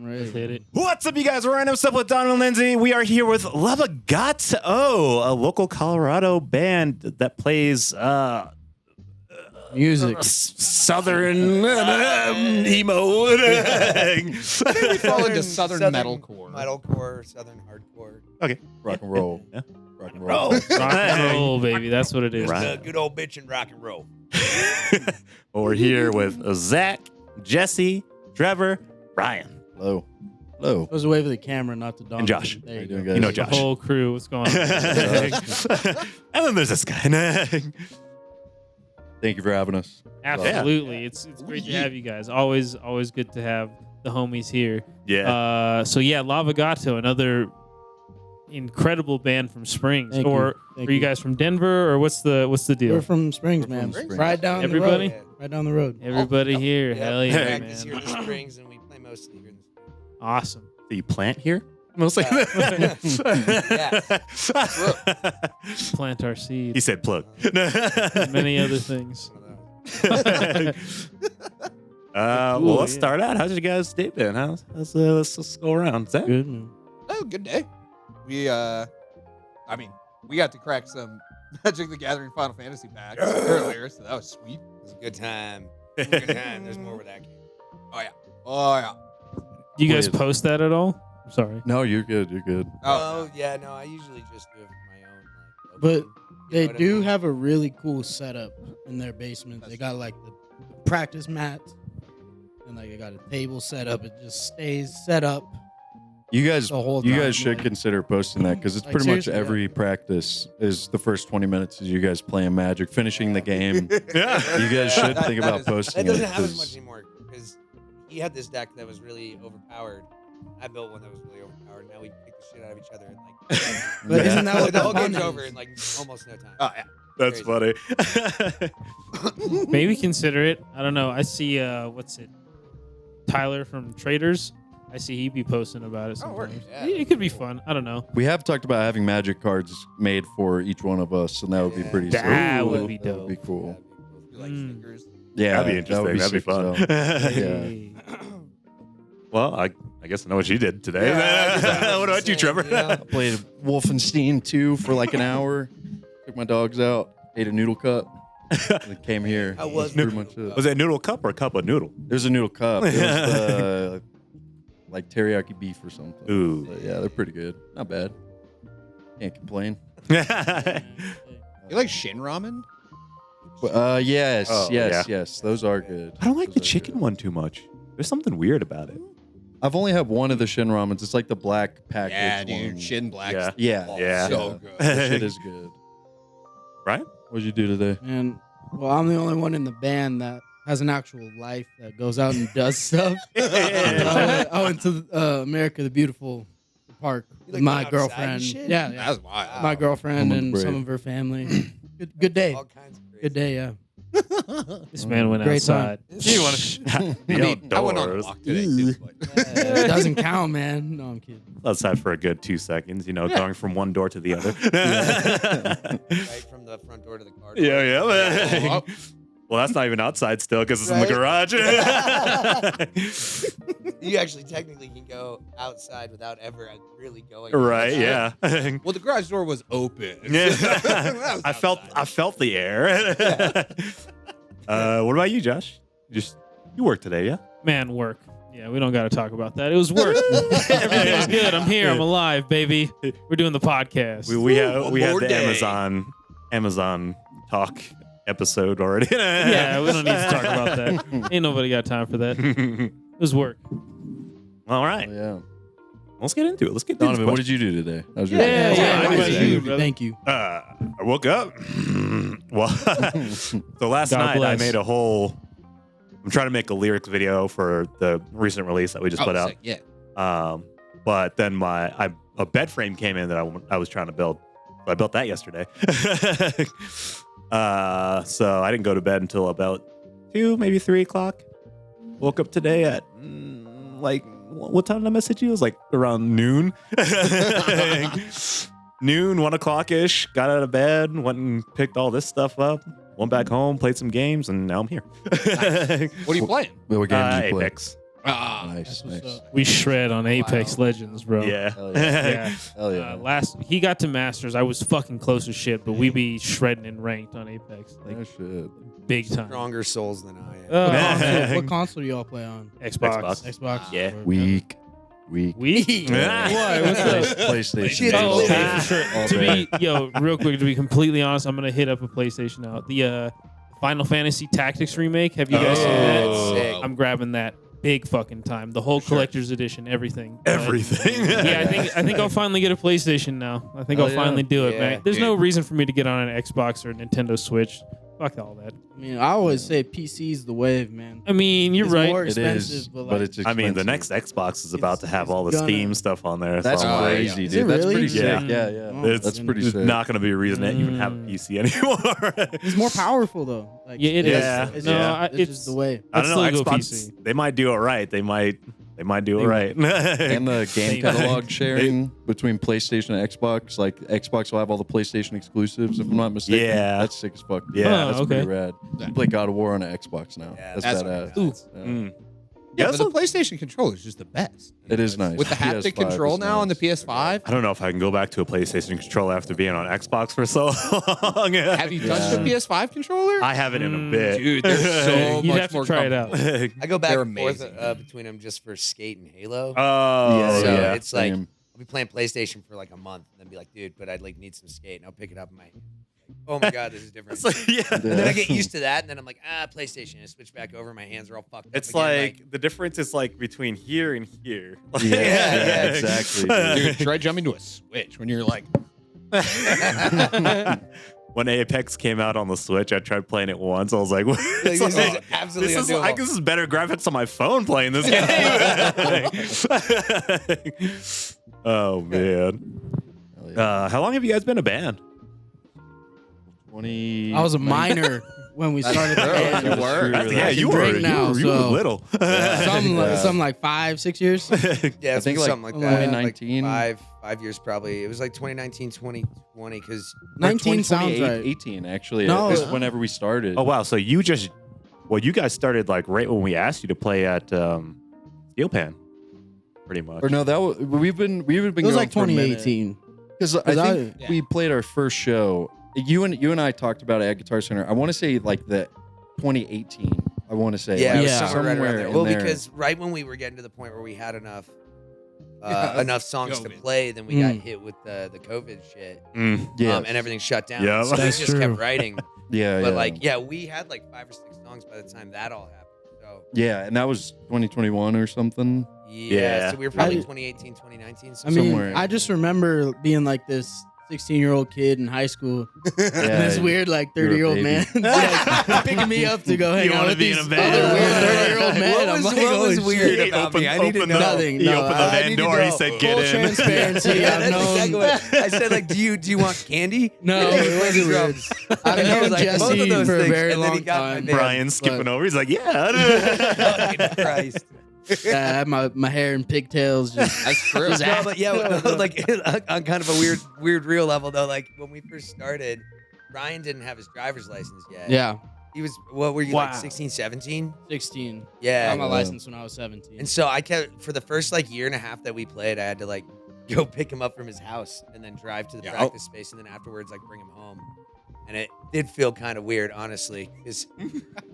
Let's hit it. What's up, you guys? We're Random Stuff with Donovan and Lindsay. We are here with LavaGato, a local Colorado band that plays Music. southern emo. I think we fall into southern metalcore. Metalcore, southern hardcore. Okay. Rock and roll. Yeah. Rock and roll. Rock and roll, baby. That's what it is. Right. Good old bitch and rock and roll. Well, we're here with Zach, Jesse, Trevor, Bryan. Hello. Hello. Supposed to wave at the camera, not to Donovan. And Josh. There How you you doing, go. guys? You know The Josh. whole crew. What's going on? And then there's this guy. Thank you for having us. Absolutely. It's great to have you guys. Always good to have the homies here. Yeah. So yeah, LavaGato, another incredible band from Springs. Thank Are you guys from Denver, or what's the deal? We're from Springs, man. Springs. Right down Everybody? the road. Right down the road. Everybody here. Hell yeah, man. Practice here in the Springs, and we play mostly here in the Springs. Awesome. Do you plant here? Mostly. Plant our seed. He said plug. Many other things. Well, let's start out. How's your guys' day been? Let's go around. Zach? Good, man. Oh, good day. We got to crack some Magic the Gathering Final Fantasy packs earlier, so that was sweet. It was a good time. It was a good time. There's more where that came. Oh yeah. Do you guys Wait. post that at all? I'm sorry. No, you're good. You're good. Oh, yeah, no, I usually just do it for my own. Like, But you they know what I do mean? have a really cool setup in their basement. They got like the practice mat, and like they got a table set up. It just stays set up You guys, the whole you time. guys should like- consider posting that because it's Like, pretty much seriously, every practice is the first 20 minutes is you guys playing Magic, finishing the game. Yeah. You guys should think about That posting doesn't it. have as 'cause- much anymore because he had this deck that was really overpowered. I built one that was really overpowered. Now we kick the shit out of each other. And like, But isn't that what the the whole fun game's is? over in like almost no time. Oh yeah. That's funny. Maybe consider it. I don't know. I see Tyler from Traders. I see he be posting about it Oh, word. sometimes. Yeah, it could be fun. I don't know. We have talked about having Magic cards made for each one of us, and that would be Yeah. pretty sick. That would be That would be dope. cool. You like Mm. stickers? Yeah, That'd be interesting. That'd be sick as fun. hell. Hey. Well, I guess I know what you did today. Yeah, I guess What about you, Trevor? Yeah. I played Wolfenstein 2 for like an hour. Took my dogs out, ate a noodle cup, and then came here. How was That's pretty noodle much it. Was it a noodle cup or a cup of noodle? There's a noodle cup. It was like teriyaki beef or something. Ooh. But yeah, they're pretty good. Not bad. Can't complain. You like Shin ramen? Yes, Oh, yes, yeah. yes. Those are good. I don't like Those the are chicken good. one too much. There's something weird about it. I've only had one of the Shin ramens. It's like the black package Yeah, dude. one. Shin black. Yeah. Yeah. Oh, Yeah. So good. That shit is good. Right? What'd you do today? And well, I'm the only one in the band that has an actual life that goes out and does stuff. I went to America the Beautiful park You with like my went outside and girlfriend. shit? Yeah, That's wild. my girlfriend Someone's and brave. some of her family. Good day. All kinds of crazy. Good day. Yeah. This man went Great outside. You want to I went on a walk today too. But It doesn't count, man. No, I'm kidding. outside for a good 2 seconds, going from one door to the other. Right from the front door to the car. door. Yeah. Oh, Well, that's not even outside still because it's in Right? the garage. You actually technically can go outside without ever really going. Right, outside. yeah. well, the garage door was open. Yeah. That was I outside. felt the air. What about you, Josh? You work today, yeah? Man, work. Yeah, we don't got to talk about that. It was work. Everything's good. I'm here. I'm alive, baby. We're doing the podcast. We had One the more day. Amazon talk episode already. yeah, we don't need to talk about that. Ain't nobody got time for that. It was work. All right, Yeah. let's get into it. Let's get into Donovan, what did you do today? How was your Yeah, day? yeah, Thank what about you. you, brother? Thank you. I woke up. Well, so last God night bless. I made I'm trying to make a lyrics video for the recent release that we just put out. Sick, yeah. But then a bed frame came in that I was trying to build. So I built that yesterday. So I didn't go to bed until about 2, maybe 3 o'clock. Woke up today at what time did I message you? It was like around noon. Noon, 1 o'clock ish. Got out of bed, went and picked all this stuff up. Went back home, played some games, and now I'm here. What are you playing? What game did you play? Apex. Nice, what's nice. up. We shred on Apex Legends, bro. Yeah. Hell yeah. Yeah. Hell yeah. He got to Masters. I was fucking close as shit, but we be shredding and ranked on Apex, like Oh, shit. big time. Stronger souls than I am. Oh, What console do y'all play on? Xbox. Xbox. Yeah. Weak. We? Yeah. Why? What's up? PlayStation. Shit, Oh, All okay, day. for sure. All To day. be real quick, to be completely honest, I'm gonna hit up a PlayStation out. The Final Fantasy Tactics remake. Have you guys seen that? Oh. Sick. I'm grabbing that big fucking time. The whole collector's edition, everything. Everything. Yeah, I think I'll finally get a PlayStation now. I think Hell I'll yeah. finally do it, Yeah, man. There's no reason for me to get on an Xbox or a Nintendo Switch. Fuck all that. I mean, I always say PC's the wave, man. I mean, you're It's right. more It expensive, is, but, but like, it's I expensive. mean, the next Xbox is about to have all the gonna- Steam stuff on there. That's so crazy, Is dude. it That's really? pretty sick. Yeah. Yeah, yeah. Oh, It's, That's pretty it's sick. not going to be a reason to even have a PC anymore. it's more powerful though. Like, Yeah, it is. It's, No, just, it's it's- just the way. I don't know. Let's still go Xbox, PC. they might do it right. They might do it right. And the game Same. catalog sharing between PlayStation and Xbox, like Xbox will have all the PlayStation exclusives, if I'm not mistaken. Yeah. That's sick as fuck. Yeah. Oh, That's okay. pretty rad. You play God of War on an Xbox now. Yeah, that's that's badass. nuts. Yeah. Mm. Yeah, That's but the PlayStation controller is just the best. It is nice. With the haptic PS5 control is now on the nice. PS5. I don't know if I can go back to a PlayStation controller after being on Xbox for so long. Have you touched a PS5 controller? I haven't in a bit. Dude, they're so You'd much have to more try it out. comfortable. I go back They're and forth amazing. between them just for Skate and Halo. Oh, so yeah. it's like Same. I'll be playing PlayStation for like a month and then be like, dude, but I'd like need some Skate, and I'll pick it up in my hand. Oh my god, this is different. It's like, yeah. And then I get used to that, and then I'm like, PlayStation. I switch back over. My hands are all fucked up. It's again, like the difference is like between here and here. Yeah, exactly, dude. Dude, try jumping to a Switch when you're like, When Apex came out on the Switch, I tried playing it once. I was like, this is absolutely this is undoable. like this is better graphics on my phone playing this game. Oh man. Hell yeah. How long have you guys been a band? 20. I was a minor when we started the true. band. You were? That's true. Yeah, I you can were. drink now, you were so- little. Some like 5-6 years. Yeah, I think something like that. 2019. Like 5 years probably. It was like 2019, 2020, because 19 sounds right. 18 actually. No, Is whenever we started. Oh wow! So you guys started like right when we asked you to play at Steel Pan, pretty much. Or no, that was, we've been It was going like for a minute. 2018. Because I 'Cause think I- we played our first show. You and I talked about it at Guitar Center. I want to say like the 2018. I want to say yeah, like it was Yeah. somewhere right around there. in Well, there. because right when we were getting to the point where we had enough Yeah, enough songs to COVID. play, then we got hit with the COVID shit, yeah, and everything shut down. Yeah. So we That's just true. kept writing. yeah, But yeah. like, yeah, we had like 5 or 6 songs by the time that all happened. So yeah, and that was 2021 or something. yeah, so we were probably I- 2018, 2019. I mean, Somewhere. I just remember being like this 16-year-old kid in high school. Yeah, This weird like you're a 30-year-old baby. man like, picking me up to go hang You out wanna with be in these a band? other weird 30-year-old men. What I'm was- like, what was holy weird shit. about me? I need to know. Nothing. He No, opened the I van need to door. He know. said, Full "Get in." transparency. Yeah, I've that's known. exactly what I said. Like, do you want candy? No, Yeah, it wasn't weird. drums. I've And he was known like, both of Jesse those for a things, very and then he long got my time. van. Brian skipping over. He's like, Fucking Christ. Yeah, I had my hair in pigtails. Just, that's true. No, but yeah, like on kind of a weird real level though. Like when we first started, Bryan didn't have his driver's license yet. yeah, He was, what were you, Wow. like 16, 17? 16. Yeah. I got my license when I was 17. And so I kept, for the first like year and a half that we played, I had to like go pick him up from his house and then drive to the Yeah. practice space and then afterwards like bring him home. And it did feel kind of weird, honestly, because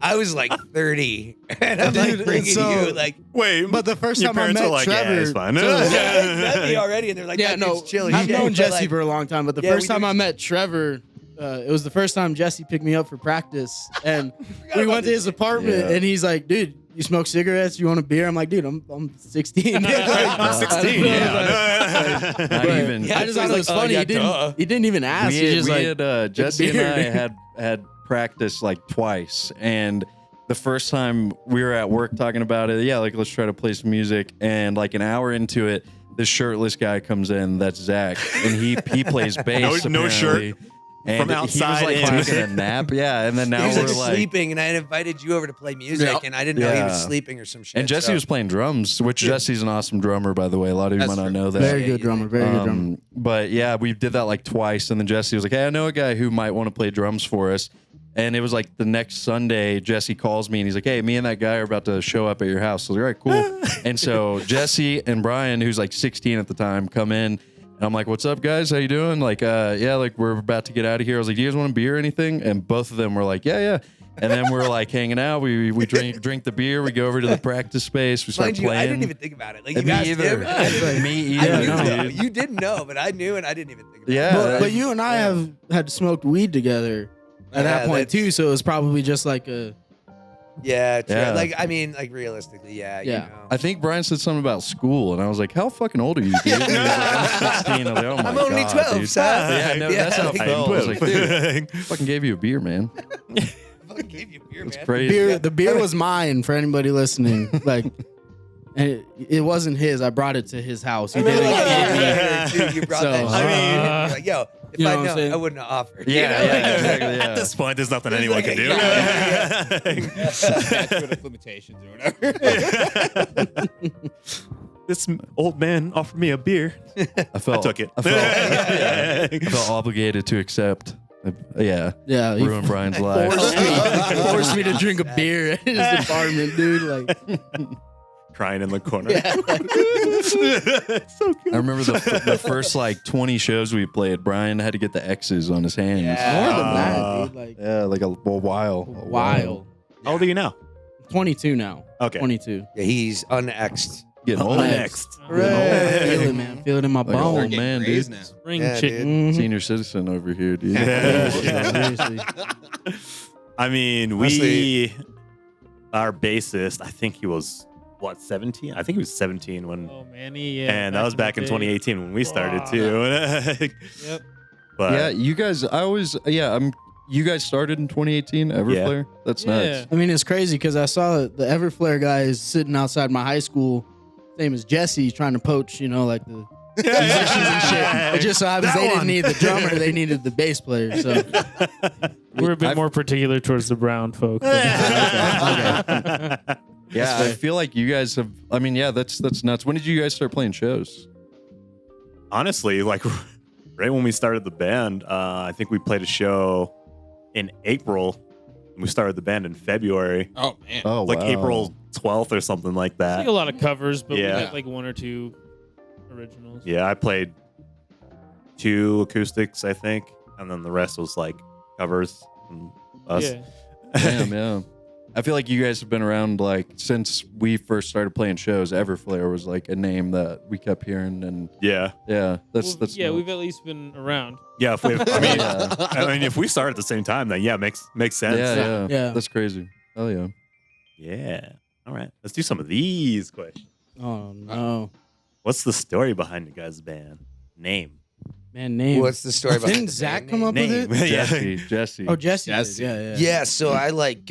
I was like 30 and I'm like Dude, bringing so- you like, Wait, But the first your time I parents met were like, Trevor, yeah, it's fine. so- met me already, and they're like, yeah, that no, dude's chill as I've shit. known But, Jesse like, for a long time, but the Yeah, first we time knew- I met Trevor, it was the first time Jesse picked me up for practice, and we about went to his apartment, Yeah. and he's like, "Dude, you smoke cigarettes? You want a beer?" I'm like, "Dude, I'm 16." I'm 16. Yeah. Not But even. Yeah, I just so thought he's it was like, funny. yeah, He duh. didn't even ask. He just like, had Jesse and beer. I had practice like twice, and the first time we were at work talking about it, yeah, like let's try to play some music, and like an hour into it, this shirtless guy comes in. That's Zach, and he plays bass. No shirt. apparently. And From outside he was like in. taking a nap, yeah, and then now he was we're like like. sleeping, and I had invited you over to play music, Yep. and I didn't know he was Yeah. sleeping or some shit. And Jesse so- was playing drums, which Jesse's an awesome drummer, by the way. A lot of you That's might not true. know that. very good drummer, very good drummer. But yeah, we did that like twice, and then Jesse was like, "Hey, I know a guy who might want to play drums for us." And it was like the next Sunday, Jesse calls me and he's like, hey, me and that guy are about to show up at your house. So I was like, all right, cool. And so Jesse and Bryan, who's like 16 at the time, come in. And I'm like, what's up, guys? How you doing? Like, yeah, like we're about to get out of here. I was like, do you guys want a beer or anything? And both of them were like, yeah. And then we're like hanging out. We drink the beer. We go over to the practice space. We start Mind you, playing. I didn't even think about it. Like, you Me asked either. him, and I was like, Me I either. knew No, though. dude. You didn't know, but I knew, and I didn't even think about Yeah. it. But you and I have had smoked weed together at that point too, so it was probably just like a. Yeah, true. Yeah. Like, I mean, like realistically, yeah. You Yeah. know. I think Bryan said something about school, and I was like, how fucking old are you, dude? And he was like, I'm 16. I was like, oh my I'm only God, 12, dude. son. Yeah, no, that's how it I felt. I was like, dude, am fucking gave you a beer, man. I fucking gave you beer, It's man. crazy. The beer was mine for anybody listening. Like, and it wasn't his. I brought it to his house. He didn't give me. You brought So, that shit. I mean- You're like, yo, if You know I'd what I'm known, saying? I wouldn't have offered. Yeah, You know? yeah, exactly. At Yeah. this point, there's nothing anyone can do. Statute of limitations or whatever. This old man offered me a beer. I felt, I took it. I felt obligated to accept. Yeah, Yeah, he ruin Brian's life. forced me to drink a beer at his apartment, dude. Like, Crying in the corner. yeah, So good. I remember the first like 20 shows we played. Brian had to get the X's on his hands. Yeah. more than that, dude. Like, Yeah, like a while. a while. How old are you now? 22 now. Okay. 22. Yeah, he's unexed. Getting old. Next. Feel it, man. Feel it in my Like an bones. old man, Raised dude. now. Spring Yeah, chicken. Mhm. Senior citizen over here, dude. Yeah. Seriously. I mean, our bassist, I think he was, 17? I think he was 17 when, Oh, Manny, yeah. and that was back in the day. 2018 when we started Wow. too. Yep. But Yeah, you guys. You guys started in 2018, Everflare. That's Yeah. nuts. I mean, it's crazy because I saw the Everflare guys sitting outside my high school, same as Jesse, trying to poach, like the musicians and shit. It just so happens That they one. didn't need the drummer, they needed the bass player. So We're a bit more particular towards the brown folk. Yeah, I feel like you guys have. I mean, yeah, that's nuts. When did you guys start playing shows? honestly, like right when we started the band, I think we played a show in April. We started the band in February, Oh man. Oh, like wow. April 12th or something like I that. think a lot of covers, but Yeah. we got like one or two originals. Yeah, I played 2 acoustics, I think, and then the rest was like covers and us. Yeah. Damn, yeah. I feel like you guys have been around like since we first started playing shows. Everflare was like a name that we kept hearing, and Yeah, that's Well, yeah, nuts. we've at least been around. yeah. If we, Yeah. I mean, if we start at the same time, then yeah, makes sense. Yeah, Yeah. that's crazy. Oh yeah. Yeah. All right, let's do some of these questions. oh no, What's the story behind your guys' band name? man, name. What's the story behind Didn't the Zach band come up name? with it? Yeah. Jesse. Oh, Jesse. Jesse. Did. Yeah, yeah. Yeah, so I like.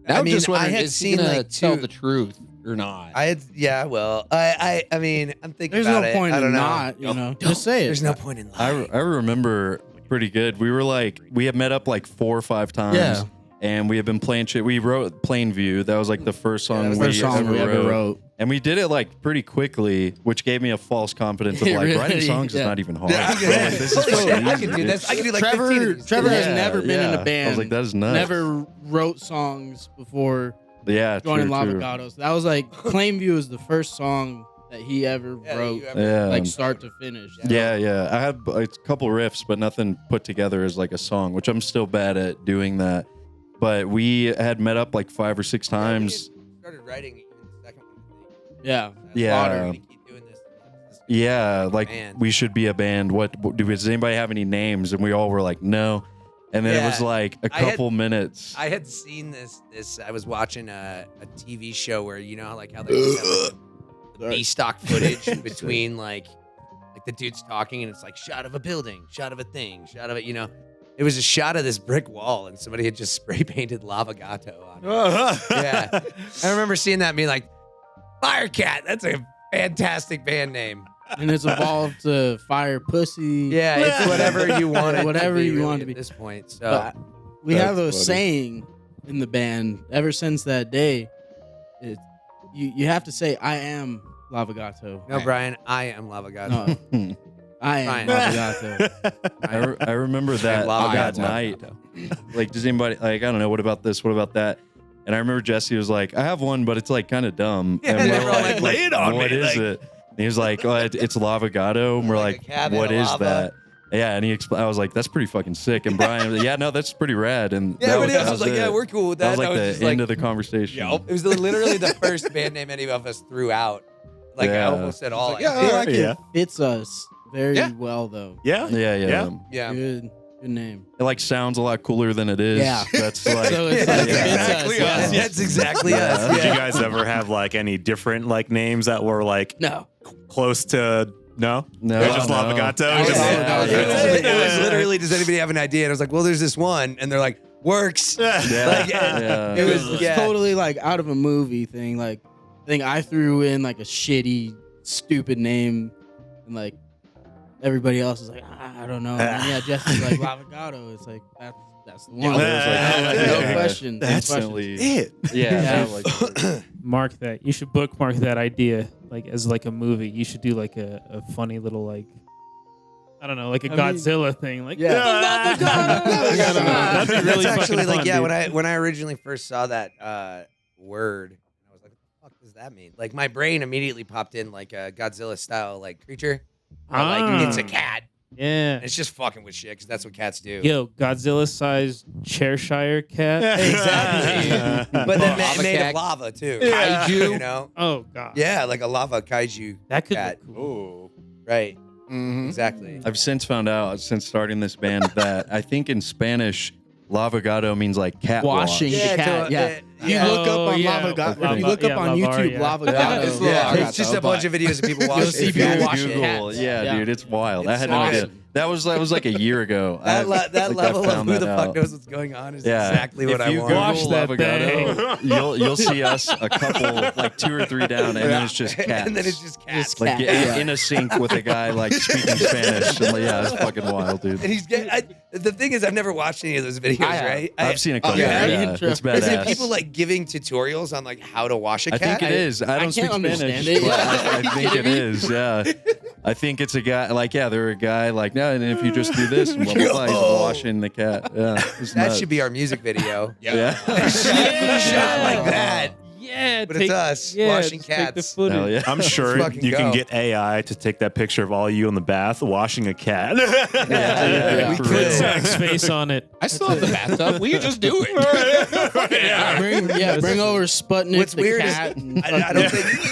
Now I mean, just I wondering, had is he seen gonna like tell two. the truth or not? I had, yeah. Well, I mean, I'm thinking There's about no it. point I don't in know. not, just say it. There's no point in I lying. remember pretty good. We were like, we had met up like 4 or 5 times. Yeah. And we had been playing shit. We wrote Plainview. That was like the first song, that was we, the First song we ever wrote. And we did it like pretty quickly, which gave me a false confidence of It like really- writing songs is yeah. not even hard. Yeah, Bro, like, this is Holy so shit, I easy, can do dude. this. I can do like Trevor 15 of these. Trevor has Yeah, never been in yeah. a band. I was like, that is nuts. Never wrote songs before Yeah, joining true, true. LavaGato. So that was like Plainview is the first song that he ever Yeah, wrote, you ever- Yeah. like start to finish. Yeah. I had a couple riffs, but nothing put together as like a song, which I'm still bad at doing that. But we had met up like 5 or 6 times. We started writing even the second one. Yeah. Yeah. Slaughter, we keep doing this. Yeah, like Band. we should be a band. Does anybody have any names? And we all were like, no. And then it was Yeah. like a I had- couple minutes. I had seen this. I was watching a TV show where you know how they always have like, the B stock footage between like the dudes talking, and it's like shot of a building, shot of a thing, shot of it. It was a shot of this brick wall, and somebody had just spray painted LavaGato on it. Yeah, I remember seeing that and being like, Firecat. That's a fantastic band name. And it's evolved to Fire Pussy. Yeah, it's whatever you want it. Whatever to be, you really, want it to at be. this point. So But we That's have a funny. saying in the band ever since that day. You have to say, I am LavaGato. no, Brian, I am LavaGato. No. I am Fine. LavaGato. I remember that LavaGato. night. Like, does anybody like? I don't know. What about this? What about that? And I remember Jesse was like, "I have one, but it's like kind of dumb." Yeah, and they were all like, "Lay it on what me," is like- it? And he was like, "Oh, it's LavaGato." And we're Like a like, cabin "What of is lava. that?" Yeah, and I was like, "That's pretty fucking sick." And Brian, was like, "Yeah, no, that's pretty rad." And Yeah, that everybody else that was like, "Yeah, it. we're cool with That that." was like just the end of the conversation. It was literally the first band name any of us threw out. Like Yeah. I almost said all. I feel like Yeah. it fits us very Yeah. well, though. Yeah. Yeah. Yeah. Good name. It like sounds a lot cooler than it is. Yeah. That's like So it's like, Yeah. Exactly fits us. us. Yeah. That's exactly Yeah. us. Did Yeah. you guys ever have like any different like names that were like No. close to no? No, They're just no. LavaGato. That was Just- LavaGato. It was literally, does anybody have an idea? And I was like, well, there's this one, and they're like, works. Yeah. Like, Yeah. it was It's yeah. totally like out of a movie thing. Like, I think I threw in like a shitty, stupid name, and like everybody else is like, I don't know. And then, yeah, Jesse's like LavaGato. It's like that's the one. No question. No Instantly. It. Yeah. Yeah. Like, Mark that. You should bookmark that idea like as like a movie. You should do like a funny little like I don't know, like a I mean- Godzilla thing. Like Yeah. That'd be really That's fucking actually like, fun, yeah, dude. when I originally first saw that word, I was like, what the fuck does that mean? Like my brain immediately popped in like a Godzilla style like creature. Or, like Ah. it's a cat. Yeah. And it's just fucking with shit because that's what cats do. Yo, Godzilla-sized Cheshire cat. Exactly. But then Lava made cat. of lava too. Kaiju. You know? Oh god. Yeah, like a lava kaiju That could cat. look cool. Right. Mhm. Exactly. I've since found out since starting this band that I think in Spanish, LavaGato means like cat Washing wash. the cat. Yeah. You yeah. look up Oh, on yeah. LavaGato. Lava- If you look up yeah, on Lavar, YouTube, yeah. LavaGato. It's Yeah, LavaGato, it's just a bunch of videos of people washing. see If you people cats. washing Google, cats. yeah, Yeah. dude, it's wild. I It's had no idea. awesome. That was like a year ago. That I level of found who that the fuck out. knows what's going on is Yeah. exactly what if I you want. Wash Google that LavaGato, you'll see us a couple, like 2 or 3 down, and then it's just cats. and then it's just cats. Just like cat, in a sync with a guy like speaking Spanish. And, like, yeah, it's fucking wild, dude. And he's getting. The thing is, I've never watched any of those videos, I have. right? I've seen a couple. yeah, Yeah, intro. it's Is it badass. people like giving tutorials on like how to wash a I cat? think it is. I don't speak can't understand Spanish, it. but Yeah. I think it is. Yeah, I think it's a guy. Like, yeah, they're a guy. Like, no, and if you just do this, and blah, blah, blah, he's washing the cat. Yeah, it's That nuts. should be our music video. Yeah. Shot like that. Yeah, But it's us washing just take the cats. footage. Hell yeah. I'm sure fucking you can go. get AI to take that picture of all you in the bath washing a cat. Yeah, we for could. real. Zach's face on it. I still have the bathtub. We can just do it. Bring over Sputnik What's the weird cat. is and I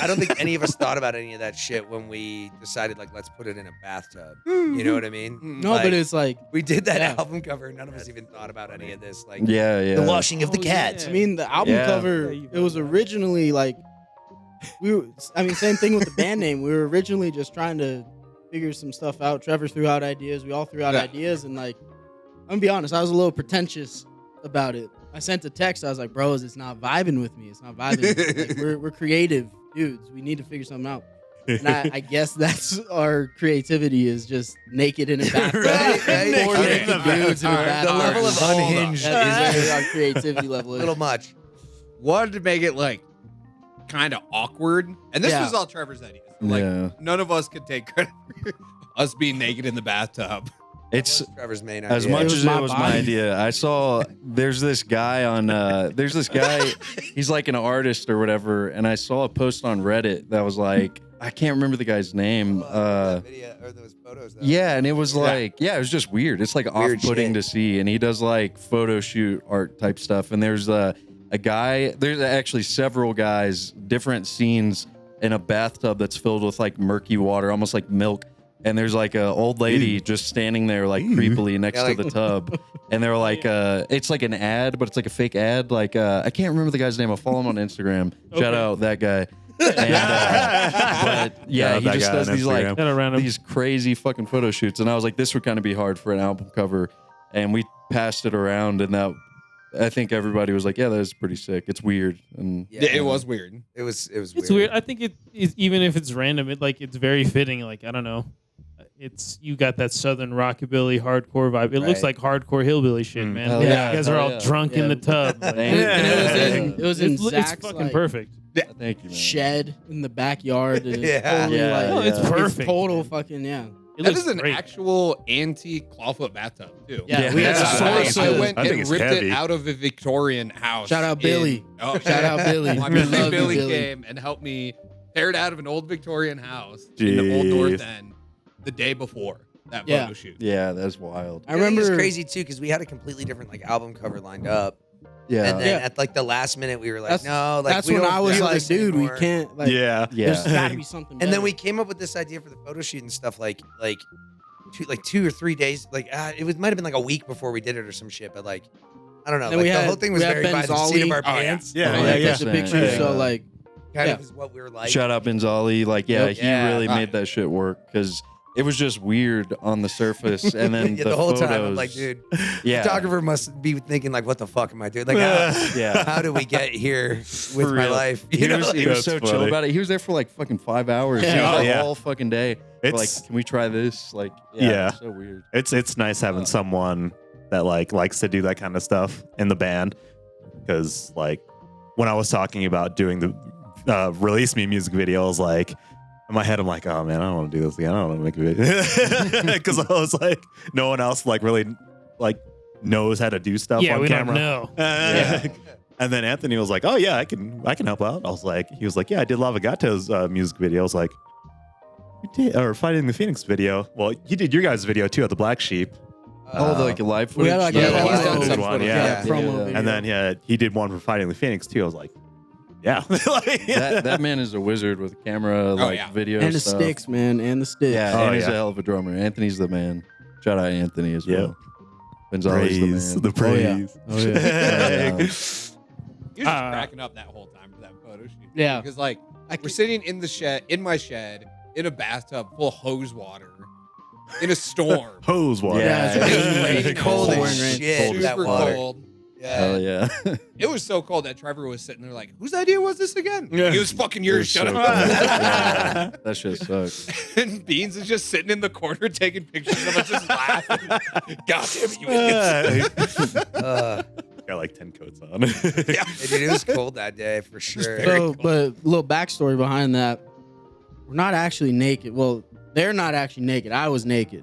don't think any of us thought about any of that shit when we decided like let's put it in a bathtub. You know what I mean? no, Like, but it's like we did that Yeah. album cover. None of us even thought about any of this. Like Yeah, yeah. the washing of the Oh, cat. yeah. I mean, the album Yeah. cover. Yeah, you It was originally like same thing with the band name. We were originally just trying to figure some stuff out. Trevor threw out ideas. We all threw out Yeah. ideas, and like, I'm gonna be honest, I was a little pretentious about it. I sent a text. I was like, "Bros, it's not vibing with me. It's not vibing. Like, we're creative dudes. We need to figure something out." And I guess that's our creativity is just naked in a bathtub. Right, right. Four Okay. naked dudes in a Alright, bathtub. the level of Hold on. unhinged That's is where our creativity level a is. little much. Wanted to make it like kind of awkward, and this Yeah. was all Trevor's ideas. Like Yeah. none of us could take credit for us being naked in the bathtub. It's That was Trevor's main as idea. much It was as my it was my body. idea. I saw there's this guy on there's this guy. He's like an artist or whatever, and I saw a post on Reddit that was like I can't remember the guy's name. That video or those photos. Though. Yeah, and it was like, it was just weird. It's like Weird off-putting shit. to see. And he does like photo shoot art type stuff. And there's a guy, there's actually several guys, different scenes in a bathtub that's filled with like murky water, almost like milk. And there's like a old lady just standing there like creepily next Yeah, to the tub. And they're like, it's like an ad, but it's like a fake ad. Like, I can't remember the guy's name. I'll follow him on Instagram. Shout out that guy. And, but yeah, Yeah, he that just guy does on these like Instagram. Got around him. these crazy fucking photo shoots, and I was like, this would kind of be hard for an album cover, and we passed it around, and that I think everybody was like, yeah, that is pretty sick. It's weird, and Yeah, It was weird. It was It's weird. I think even if it's random, it's very fitting. Like I don't know, you got that southern rockabilly hardcore vibe. It looks Right. like hardcore hillbilly shit, man. Hell yeah, You guys are hell all yeah. drunk in the tub. Like, Thank And it was in it's Zach's fucking like, perfect. thank you, man. shed in the backyard. And it's Yeah. totally, Yeah, like, No, it's yeah. perfect. It's total man. fucking It That looks is an great. actual antique clawfoot bathtub too. Yeah, we had Yeah. a source I of. went I think and it's ripped heavy. it out of a Victorian house. Shout out Billy. Oh, Shout out Billy. My We buddy love you, Billy Billy. came and helped me tear it out of an old Victorian house in the old North Jeez. End the day before that Yeah. photo shoot. Yeah, that's wild. I remember it's crazy too because we had a completely different like album cover lined up, Yeah. and then Yeah. at like the last minute we were like, That's- no, like that's we when don't I was feel like, this dude, we anymore. can't. Like, Yeah. There's Yeah. got to be something. And then better. we came up with this idea for the photo shoot and stuff like 2 or 3 days, like might have been like a week before we did it or some shit, but like I don't know, Then like we the had- whole thing was we had very by the seat of Benzali. our Oh, yeah. pants. Yeah, Oh, yeah, yeah, yeah. the picture. Yeah. So like, Kind Yeah. of is what we were like. Shout out Benzali. Like, yeah, Yep. he Yeah. really Right. made that shit work because it was just weird on the surface. And then Yeah, the, the whole photos, time I'm like, dude, yeah, photographer must be thinking like, what the fuck am I doing? Like, yeah. how do we get here with For my real. life? He You know, was, like- he was so That's chill funny. about it. He was there for like fucking 5 hours. Yeah. He was Oh, like yeah. all fucking day. We're like, It's can we try this? Like, Yeah. it's so weird. it's nice having someone that like likes to do that kind of stuff in the band, because like when I was talking about doing the release me music video, I was like, in my head I'm like, oh man, I don't want to do this again. I don't want to make a video because I was like, no one else like really like knows how to do stuff Yeah, on we camera. don't know. And then Anthony was like, oh yeah, I can help out. I was like, he was like, yeah, I did LavaGato's music video. I was like, you did, or Fighting the Phoenix video. Well, you did your guys' video too at the Black Sheep. Oh, the like live footage. we had like Yeah, a he's done promo- some one, footage. yeah. promo Yeah. video. And then he did one for Fighting the Phoenix too. I was like, yeah. Like, that man is a wizard with camera, like yeah. video and the stuff. sticks, man, and the sticks. Yeah, Oh, and he's yeah. a hell of a drummer. Anthony's the man. Shout out Anthony as Yep. well. Benzali's praise, the man. the praise. Oh, yeah. He was just cracking up that whole time for that photo shoot. Yeah. Because like we're sitting in the shed, in my shed, in a bathtub full of hose water, in a storm. Hose water. Yeah, it's It was raining, cold pouring as rain. shit. Cold as that Super water. cold. Yeah. Hell yeah. It was so cold that Trevor was sitting there like, whose idea was this again? Yeah. It was fucking It yours. was Shut so up. cool. Yeah, that shit sucks. And Beans is just sitting in the corner taking pictures of us just laughing. God damn it, you idiots. Got like 10 coats on. Yeah. Yeah, dude, it was cold that day for sure. So, but a little backstory behind that. We're not actually naked. Well, they're not actually naked. I was naked.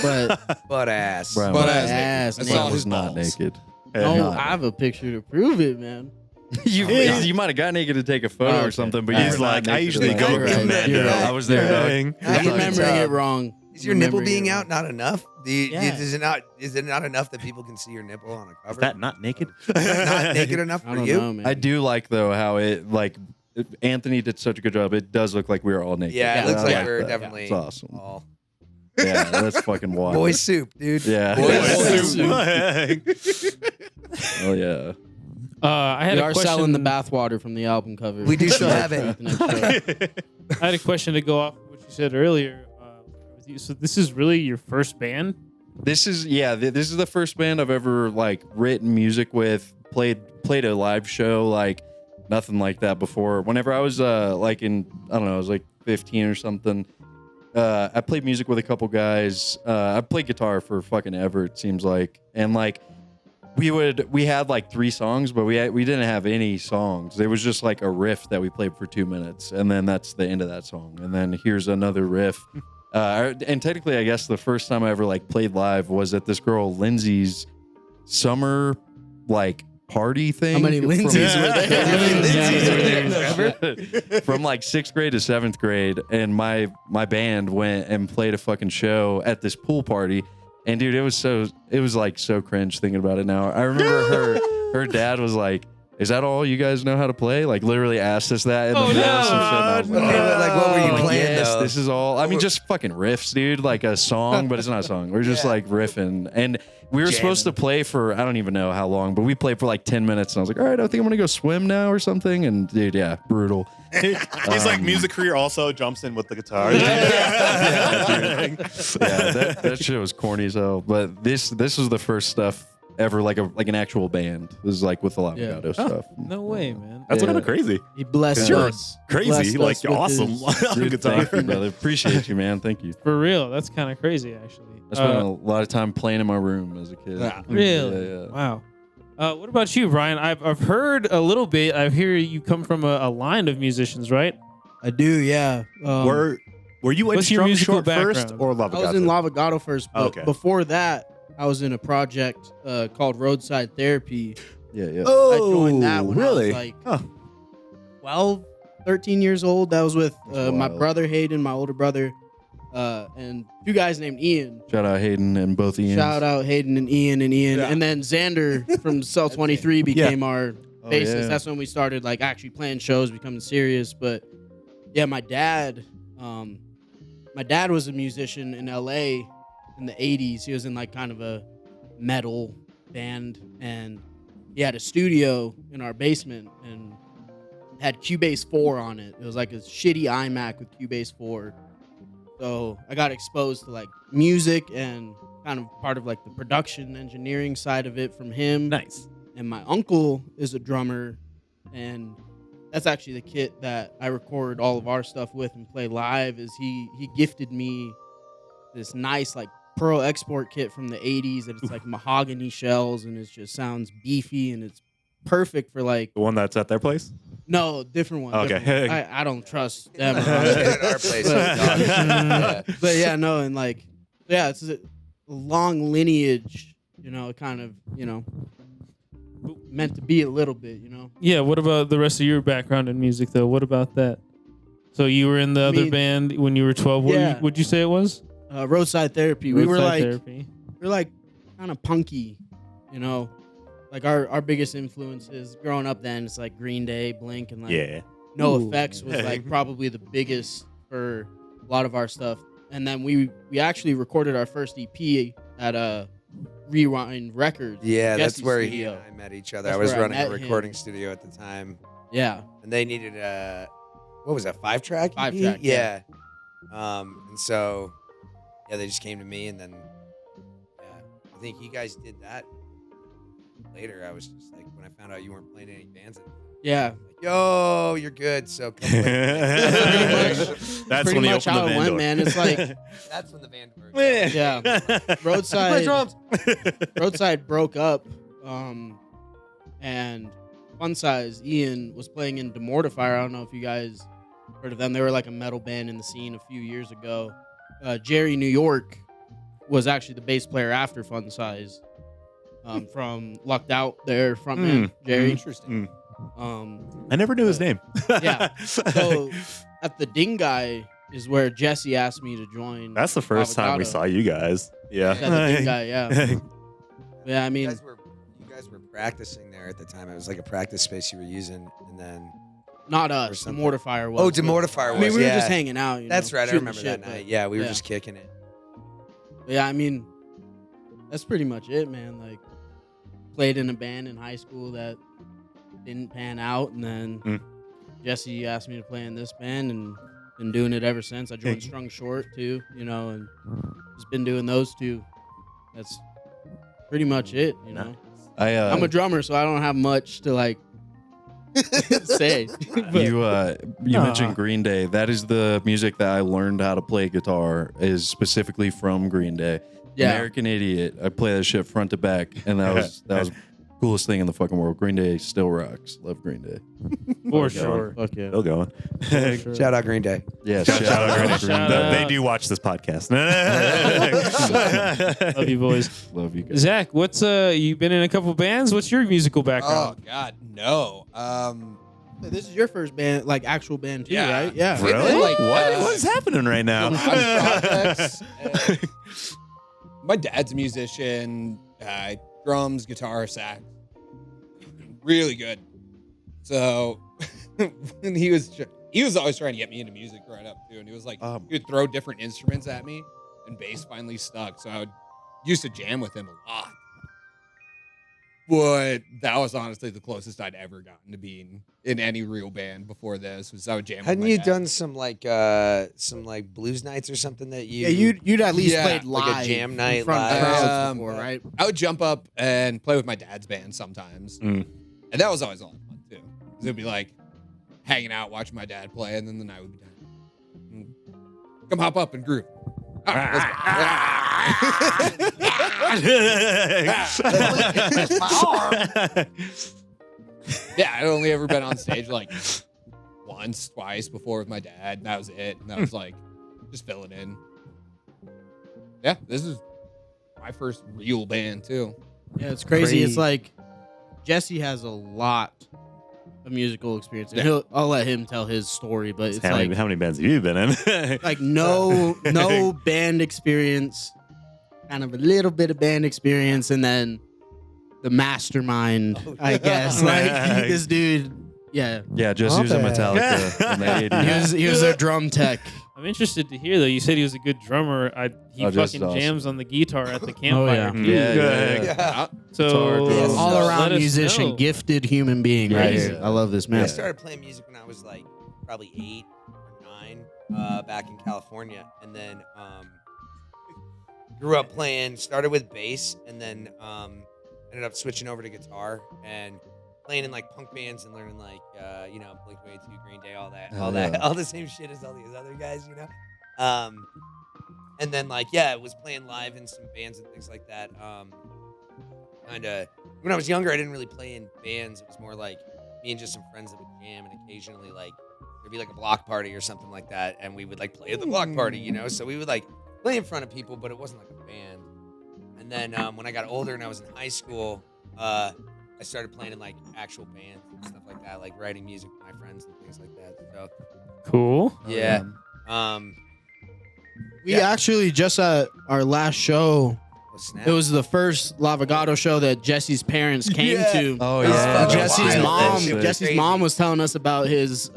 But Butt ass. Brian But was- ass I naked. saw Brian his was not balls. naked. no, not. I have a picture to prove it, man. You might have got naked to take a photo Oh, or okay. something, but He's you were like, not I naked usually to go take a You're get right. that. You're dog. right. I was there, dog. Dang. I'm Fucking remembering tough. it wrong. Is your nipple Remembering being it out wrong. not enough? Yeah. Is it not enough that people can see your nipple on a cover? Is that not naked? not naked enough I for don't you? know, man. I do like though how it like Anthony did such a good job. It does look like we were all naked. Yeah, it Yeah, looks I like like we're that. definitely It's awesome. all Yeah, that's fucking wild. boy soup, dude. Yeah. Boy soup. Oh yeah. I had We a are question. selling the bathwater from the album cover. We do still have it. I had a question to go off of what you said earlier. With you. So this is really your first band? This is this is the first band I've ever like written music with, played a live show, like nothing like that before. Whenever I was like in I don't know, I was like 15 or something. I played music with a couple guys. I played guitar for fucking ever, it seems like. And like we had like 3 songs, but we didn't have any songs. It was just like a riff that we played for 2 minutes, and then that's the end of that song. And then here's another riff. And technically, I guess the first time I ever like played live was at this girl Lindsay's summer like party thing. How many Lindsays were there? How many Lindsays were Yeah. there? From like 6th grade to 7th grade, and my band went and played a fucking show at this pool party. And dude, it was like so cringe thinking about it now. I remember her dad was like, "Is that all you guys know how to play?" Like literally asked us that in the middle of some shit. And I was like, Like, what were you like, playing yes, though? this is all. I mean, just fucking riffs, dude. Like a song, but it's not a song. We're just like riffing. And we were supposed to play for, I don't even know how long, but we played for like 10 minutes. And I was like, all right, I think I'm going to go swim now or something. And dude, yeah, brutal. He's like music career also jumps in with the guitar. Yeah, that shit was corny as hell. But this was the first stuff ever, like an actual band. This is like with the LavaGato stuff. No way, man. That's Yeah. kind of crazy. He blessed You're us. Crazy. Blessed Like us with awesome his- on Dude, guitar. thank you, brother. Appreciate you, man. Thank you. For real, that's kind of crazy, actually. I spent a lot of time playing in my room as a kid. Really? Yeah. Wow. What about you, Brian? I've heard a little bit. I hear you come from a line of musicians, right? I do, yeah. Where Were you in What's your Strung musical Short first background? or I was in LavaGato? LavaGato first, but Okay. before that, I was in a project called Roadside Therapy. Yeah, yeah. Oh, I joined that when really? I was like Huh. 12, 13 years old. That was with That's my wild. brother Hayden, my older brother, and two guys named Ian. Shout out Hayden and both Ians. Shout out Hayden and Ian. Yeah. And then Xander from Cell 23 became our Oh, bassist. yeah. That's when we started like actually playing shows, becoming serious. But yeah, my dad was a musician in LA in the 80s. He was in like kind of a metal band, and he had a studio in our basement and had Cubase 4 on it. It was like a shitty iMac with Cubase 4. So I got exposed to like music and kind of part of like the production engineering side of it from him. Nice. And my uncle is a drummer, and that's actually the kit that I record all of our stuff with and play live. Is he gifted me this nice like Pearl export kit from the 80s that it's like mahogany shells and it just sounds beefy and it's perfect for like The one that's at their place? no different one. Okay. different one. I don't trust them. At our place. Yeah. But yeah, no, and like yeah, it's a long lineage, you know, kind of, you know, meant to be a little bit, you know. Yeah. What about the rest of your background in music, though? What about that? So you were in the other mean, band when you were 12. yeah. What'd you say it was? Roadside Therapy. We were Roadside like Therapy. we're like kind of punky, you know. Like our biggest influences growing up then it's like Green Day, Blink, and like Yeah. No Ooh. Effects was like probably the biggest for a lot of our stuff. And then we actually recorded our first EP at Rewind Records. Yeah, that's Jesse's where he studio. and I met each other. That's I was where I running a met him. recording studio at the time, Yeah. and they needed a what was that 5-track? EP? 5-track, Yeah. And so yeah, they just came to me, and then yeah, I think you guys did that later. I was just like when I found out you weren't playing any bands, Yeah. like, yo, you're good. So come play. That's pretty when he much opened how the it van went, door. man. It's like That's when the band worked. yeah. Roadside drums. Roadside broke up, and Fun Size Ian was playing in Demortifier. I don't know if you guys heard of them. They were like a metal band in the scene a few years ago. Jerry New York was actually the bass player after Fun Size, from Lucked Out. Their frontman Jerry. Interesting. I never knew his name. Yeah. So at the Dingai is where Jesse asked me to join. That's the first time we LavaGato. saw you guys. Yeah. Yeah, the Dingai, yeah. Yeah, I mean, You guys were practicing there at the time. It was like a practice space you were using, and then not or us. something. Demortifier was. oh, but- Demortifier was. I mean, we were yeah. just hanging out. You That's know, right. I shooting remember shit, that night. but- Yeah, we were yeah. just kicking it. But yeah, I mean, that's pretty much it, man. Like, played in a band in high school that didn't pan out, and then Jesse asked me to play in this band, and been doing it ever since. I joined Strung Short too, you know, and just been doing those two. That's pretty much it, you know. I'm a drummer, so I don't have much to like say. But You mentioned Green Day. That is the music that I learned how to play guitar. Is specifically from Green Day. yeah, American Idiot. I play that shit front to back, and that was coolest thing in the fucking world. Green Day still rocks. Love Green Day. For Okay. sure. fuck yeah. Still going. Shout out Green Day. Yeah, Shout out Green Day. Shout out. They do watch this podcast. Love you, boys. love you guys. Zach, what's you been in a couple bands? What's your musical Oh background? God, no. This is your first band, like actual band too, Yeah. right? Yeah. Really? Like, What's happening right now? projects. My dad's a musician, drums, guitar, sax. Really good. So when he was always trying to get me into music growing up too, and he was like, he would throw different instruments at me, and bass finally stuck. So I used to jam with him a lot. But that was honestly the closest I'd ever gotten to being in any real band before this. Was I would jam. Hadn't with my you dad. done some like blues nights or something that you? Yeah, you'd at least Yeah, played like a live, jam in night front of live. crowds before, right? I would jump up and play with my dad's band sometimes. And that was always a lot of fun too. 'Cause it'd be like hanging out, watching my dad play, and then the night would be done. Come hop up and groove. All right, let's go. Yeah, I'd only ever been on stage like once, twice before with my dad, and that was it. And that was like just fill it in. Yeah, this is my first real band too. Yeah, it's crazy. It's like Jesse has a lot of musical experience, and I'll let him tell his story. But it's how many bands have you been in? like no band experience, kind of a little bit of band experience, and then the mastermind, I guess. Like this dude, yeah, Jesse was in Metallica in the 80s. he was their drum tech. I'm interested to hear though. You said he was a good drummer. He Jesse's fucking jams awesome. on the guitar at the campfire. Yeah. So Yes. All let around us musician, know. gifted human being right here. I love this I man. started playing music when I was like probably 8 or 9 back in California, and then grew up playing. Started with bass, and then ended up switching over to guitar and playing in like punk bands and learning like Blink-182, Green Day, all that, all the same shit as all these other guys, and then I was playing live in some bands and things like that. Kind of when I was younger, I didn't really play in bands. It was more like me and just some friends that would jam, and occasionally there'd be like a block party or something like that, and we would like play at the block party, So we would like play in front of people, but it wasn't like a band. And then when I got older and I was in high school, I started playing in like actual bands and stuff like that, like writing music with my friends and things like that. So Cool. yeah. We actually just at our last show. Snap. It was the first LavaGato show that Jesse's parents came to. Oh That's yeah. fucking Jesse's wild. mom. That shit was Jesse's crazy. mom was telling us about his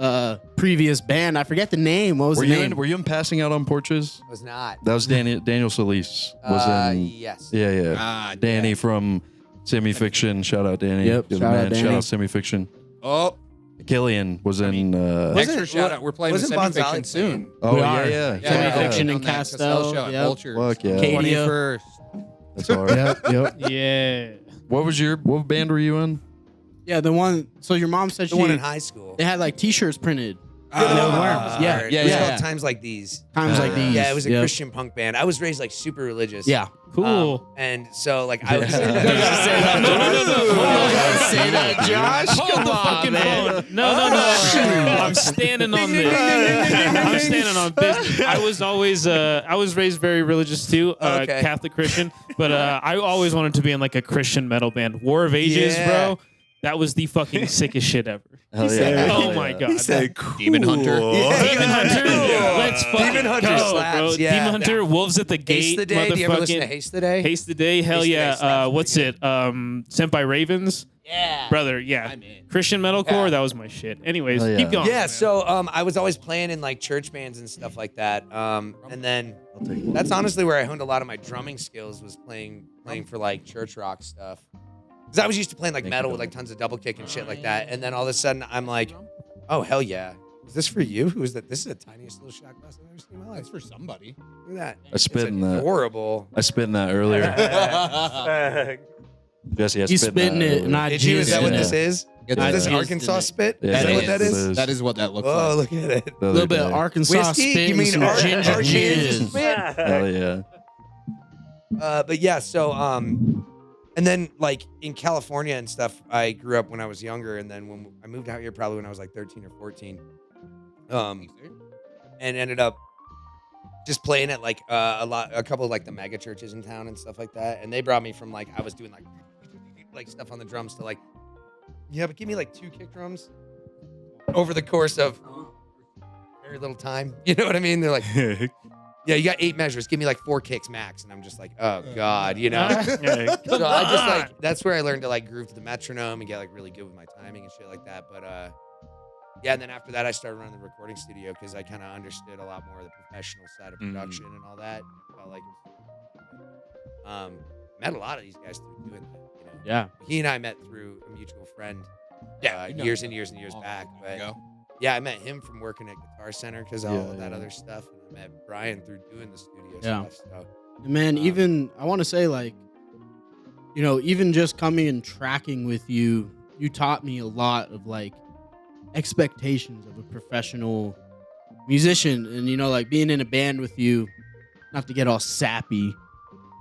previous band. I forget the name. What was Were the you name? were you in Passing Out on Porches? Was not. That was Daniel Solis. Was in. Yes. Yeah. Danny from Semi Fiction. Shout out Danny. Yep, You're the shout out man. Danny. Shout out Semi Fiction. Oh, Killian was in. extra shout out. We're playing the wasn't semi-fiction Bonzali soon. Oh We yeah, are. yeah. Semi-fiction on and that Castell, show at yep. Vultures. Fuck yeah. Katie. 21st. That's hard. Yep. Yeah. What band were you in? Yeah, the one. So your mom said The one in high school. they had like T-shirts printed. Yeah, Yeah, It was yeah. called Times Like These. Times like these. Yeah, it was a Yep. Christian punk band. I was raised like super religious. Yeah. Cool. And so like I was. No, Say that, Josh. Hold the fucking phone. No. I'm standing on this. I'm standing on business. I was always, I was raised very religious too, Okay. Catholic Christian, but I always wanted to be in like a Christian metal band. War of Ages, Yeah. bro. That was the fucking sickest shit ever. Hell yeah. Oh my god. Demon Hunter. Demon Hunter. Let's fucking Demon Hunter go, slaps, bro. yeah. Demon Hunter, Wolves at the Gate. Haste the Day. Do you ever listen to motherfucking- Haste the Day? Haste the Day. Hell Haste the Day yeah. slaps What's pretty it? Sent by Ravens. Yeah. Brother, yeah. I'm in. Christian metalcore, Yeah. that was my shit. Anyways, Hell yeah. keep going. Yeah, man. so I was always playing in like church bands and stuff like that. And then I'll take one. that's honestly where I honed a lot of my drumming skills, was playing for like church rock stuff. Because I was used to playing like Thank metal you, with like tons of double kick and shit like that. And then all of a sudden I'm like, oh hell yeah. Is this for you? Who is that? This is the tiniest little shot glass I've ever seen in my life. That's for somebody. Look at that. I spit in It's that. adorable. I spit in that earlier. Jesse, I He's spit in spitting that it, earlier. not Did you? Is that what jizzing this it. is? Get Is that this in. Arkansas spit? Yeah, Is that it what that is. is? That is what that looks Oh, like. look at it. The A other little bit day. of Arkansas Whiskey? spit You mean and some ginger Arkansas jizz. spit? Hell yeah. But yeah, so and then like in California and stuff, I grew up when I was younger, and then when I moved out here, probably when I was like 13 or 14, and ended up just playing at like a couple of like the mega churches in town and stuff like that. And they brought me from like I was doing like stuff on the drums to like, yeah, but give me like 2 kick drums over the course of very little time. You know what I mean? They're like, yeah, you got 8 measures. Give me like 4 kicks max. And I'm just like, oh God, you know? So I just like, that's where I learned to like groove to the metronome and get like really good with my timing and shit like that. But yeah, and then after that, I started running the recording studio because I kind of understood a lot more of the professional side of production and all that. Felt like met a lot of these guys through doing that. You know? Yeah. He and I met through a mutual friend years and years and years back. But yeah, I met him from working at Guitar Center because of all of that other stuff. And I met Bryan through doing the studio stuff. So. Man, even I want to say like, you know, even just coming and tracking with you, you taught me a lot of like expectations of a professional musician, and you know, like being in a band with you, not to get all sappy.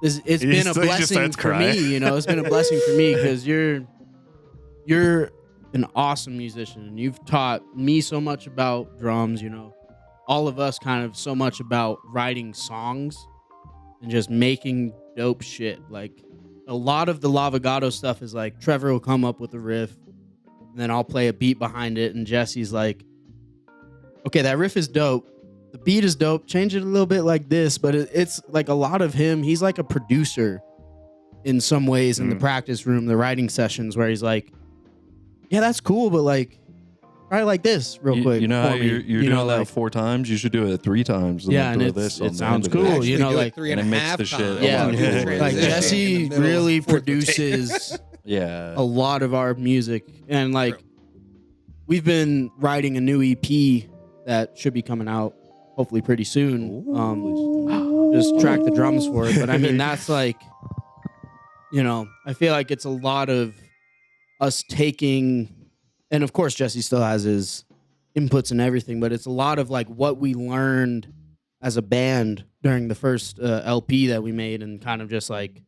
It's been a He just blessing starts for crying. me, you know. It's been a blessing for me because you're an awesome musician, and you've taught me so much about drums, you know. all of us kind of so much about writing songs and just making dope shit. Like a lot of the LavaGato stuff is like Trevor will come up with a riff and then I'll play a beat behind it and Jesse's like, okay, that riff is dope. The beat is dope. Change it a little bit like this, but it's like a lot of him. He's like a producer in some ways in the practice room, the writing sessions where he's like, yeah, that's cool, but like, try it like this real quick. You know how for me. you're doing that 4 times? You should do it 3 times. And Yeah, then and do this it sounds cool. Actually You know, do it like 3 and and a it makes half the shit times. a Yeah, lot Do the cooler. like transition in Jesse the middle really of the fourth rotation. produces Yeah. a lot of our music, and like we've been writing a new EP that should be coming out hopefully pretty soon. Just track the drums for it, but I mean that's like, you know, I feel like it's a lot of us taking, and of course Jesse still has his inputs and everything, but it's a lot of like what we learned as a band during the first LP that we made, and kind of just like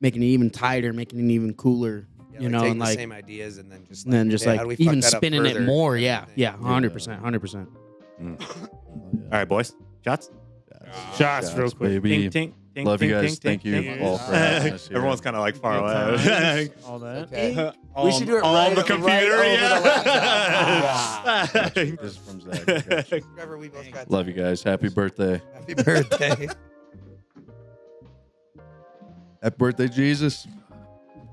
making it even tighter, making it even cooler, Yeah, you like know, taking and the like same ideas and then just and then just hey, like how do we fuck even that up spinning it further more. and Yeah, everything? yeah, 100%, 100%. All right, boys. Shots. Shots, real quick. baby. Tink, tink, Love you tink, guys. tink, Thank tink, you tink. all for having us here. Everyone's kind of like far Good away. times, all that. Okay. On- We should do it on right the right computer. over yeah. the laptop. This is from Zach. Trevor, we both got Love you guys. Happy birthday. Happy birthday. Happy birthday, Jesus.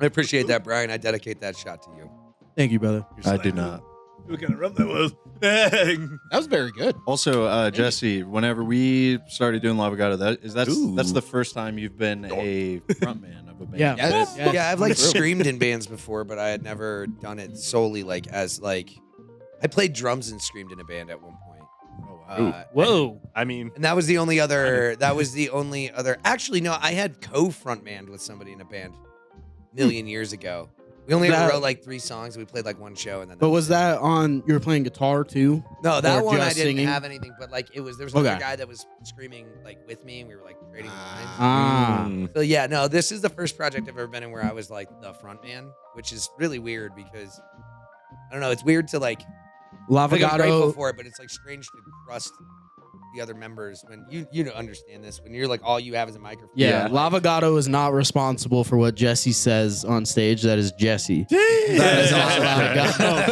I appreciate that, Brian. I dedicate that shot to you. Thank you, brother. I do not. What kind of rum that was? That was very good. Also, Jesse, whenever we started doing LavaGato, that's Ooh. the first time you've been a frontman of a band. Yeah. Yes. Yeah. Yeah, I've like screamed in bands before, but I had never done it solely like as like I played drums and screamed in a band at one point. Oh, wow. Whoa. I mean, And that was the only other. Actually, no, I had co-frontman with somebody in a band a million years ago. We only ever That- wrote like 3 songs. We played like one show, and then. But was that on? You were playing guitar too? No, that or one I just didn't singing? have anything. But like it was, there was another Okay. guy that was screaming like with me, and we were like trading lines. Ah, So yeah, no, this is the first project I've ever been in where I was like the front man, which is really weird because I don't know. It's weird to like. I'm grateful LavaGato. for it, but it's like strange to trust the other members when you don't understand this when you're like all you have is a microphone. Yeah, LavaGato is not responsible for what Jesse says on stage. That is Jesse. That is not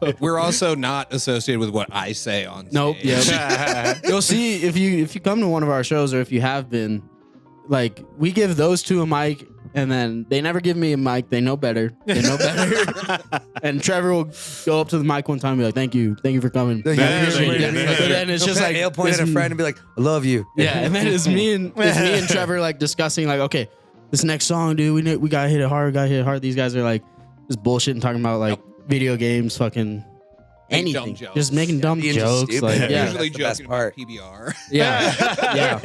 LavaGato. We're also not associated with what I say on Nope. stage. Yeah. You'll see if you come to one of our shows, or if you have been, like we give those two a mic, and then they never give me a mic. They know better. They know better. And Trevor will go up to the mic one time and be like, "Thank you for coming." Thank you. I appreciate it." Thank you. But then it's just like he'll point at a this- friend and be like, "I love you." Yeah, and then it's me and Trevor like discussing like, okay, this next song, dude, we gotta hit it hard, These guys are like just bullshitting, talking about like video games, fucking Making anything, dumb jokes. just making dumb Being just jokes. stupid. Like, yeah, Usually That's the best joking part. about PBR. yeah,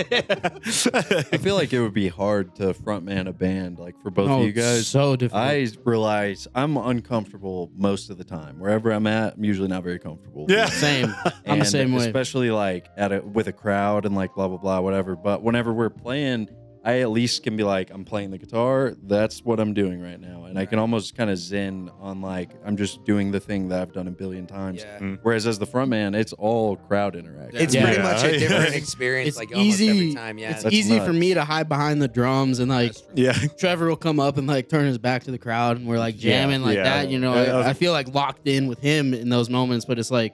I feel like it would be hard to frontman a band, like for both Oh, of you guys. so difficult. I realize I'm uncomfortable most of the time. Wherever I'm at, I'm usually not very comfortable. Yeah. Same. I'm the And same way. especially like with a crowd and like blah blah blah whatever. But whenever we're playing, I at least can be like, I'm playing the guitar. That's what I'm doing right now, and I can almost kind of zen on like I'm just doing the thing that I've done a billion times. Yeah. Whereas as the frontman, it's all crowd interaction. It's Yeah. pretty much a different Yeah. experience. It's like almost easy. every time. Yeah. It's That's easy for nuts. me to hide behind the drums, and like yeah. Trevor will come up and like turn his back to the crowd, and we're like jamming like Yeah. that. You know, I feel like locked in with him in those moments, but it's like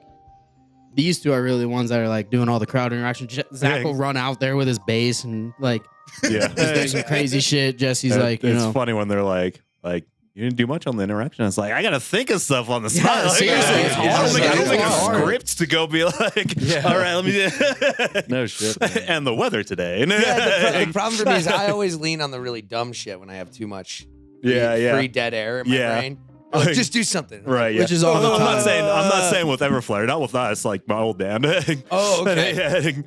these two are really the ones that are like doing all the crowd interaction. Zach will run out there with his bass and like Yeah. just do some crazy shit. Jesse's like, you it's know, funny when they're like, you didn't do much on the interaction. It's like, I got to think of stuff on the Yeah, spot. Like, seriously, it's I hard. don't think I don't It's think of hard. scripts to go be like, Yeah. all right, let me No shit, man. and the weather today. Yeah, the problem for me is I always lean on the really dumb shit when I have too much free dead air in my Yeah. brain. I'm like, just do something. Right, yeah. Which is all the I'm not time. saying with Everflare, not with us, like my old band. Oh, okay.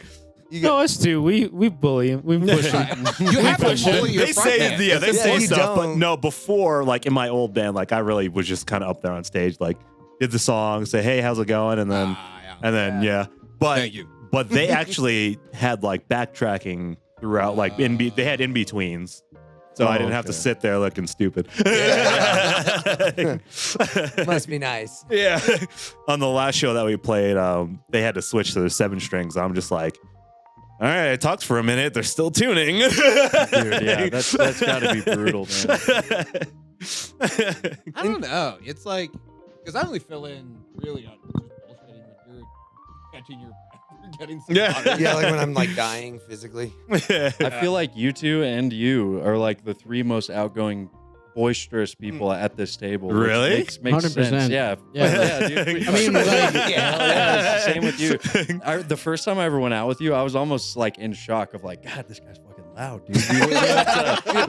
No, us too. We bully him. We push him. You have to push it. bully your They front say man. they Yeah, say you stuff, but don't. no, before, like in my old band, like I really was just kind of up there on stage, like did the song, say, hey, how's it going? And then but Thank you. but they actually had like backtracking throughout, like they had in betweens. So Oh, I didn't have to okay. sit there looking stupid. Must be nice. Yeah. On the last show that we played, they had to switch to the 7 strings. I'm just like, all right, it talks for a minute. They're still tuning. Dude, yeah, that's got to be brutal, man. I don't know. It's like because I only fill in really on just bullshitting when you're catching your breath. You're getting some Yeah. water. Yeah, like when I'm like dying physically. I feel like you two and you are like the 3 most outgoing, boisterous people at this table. which Really? Makes 100%. sense. Yeah. Yeah. Dude, I mean, like, yeah, it's the same with you. The first time I ever went out with you, I was almost like in shock of like, God, this guy's fucking loud, dude.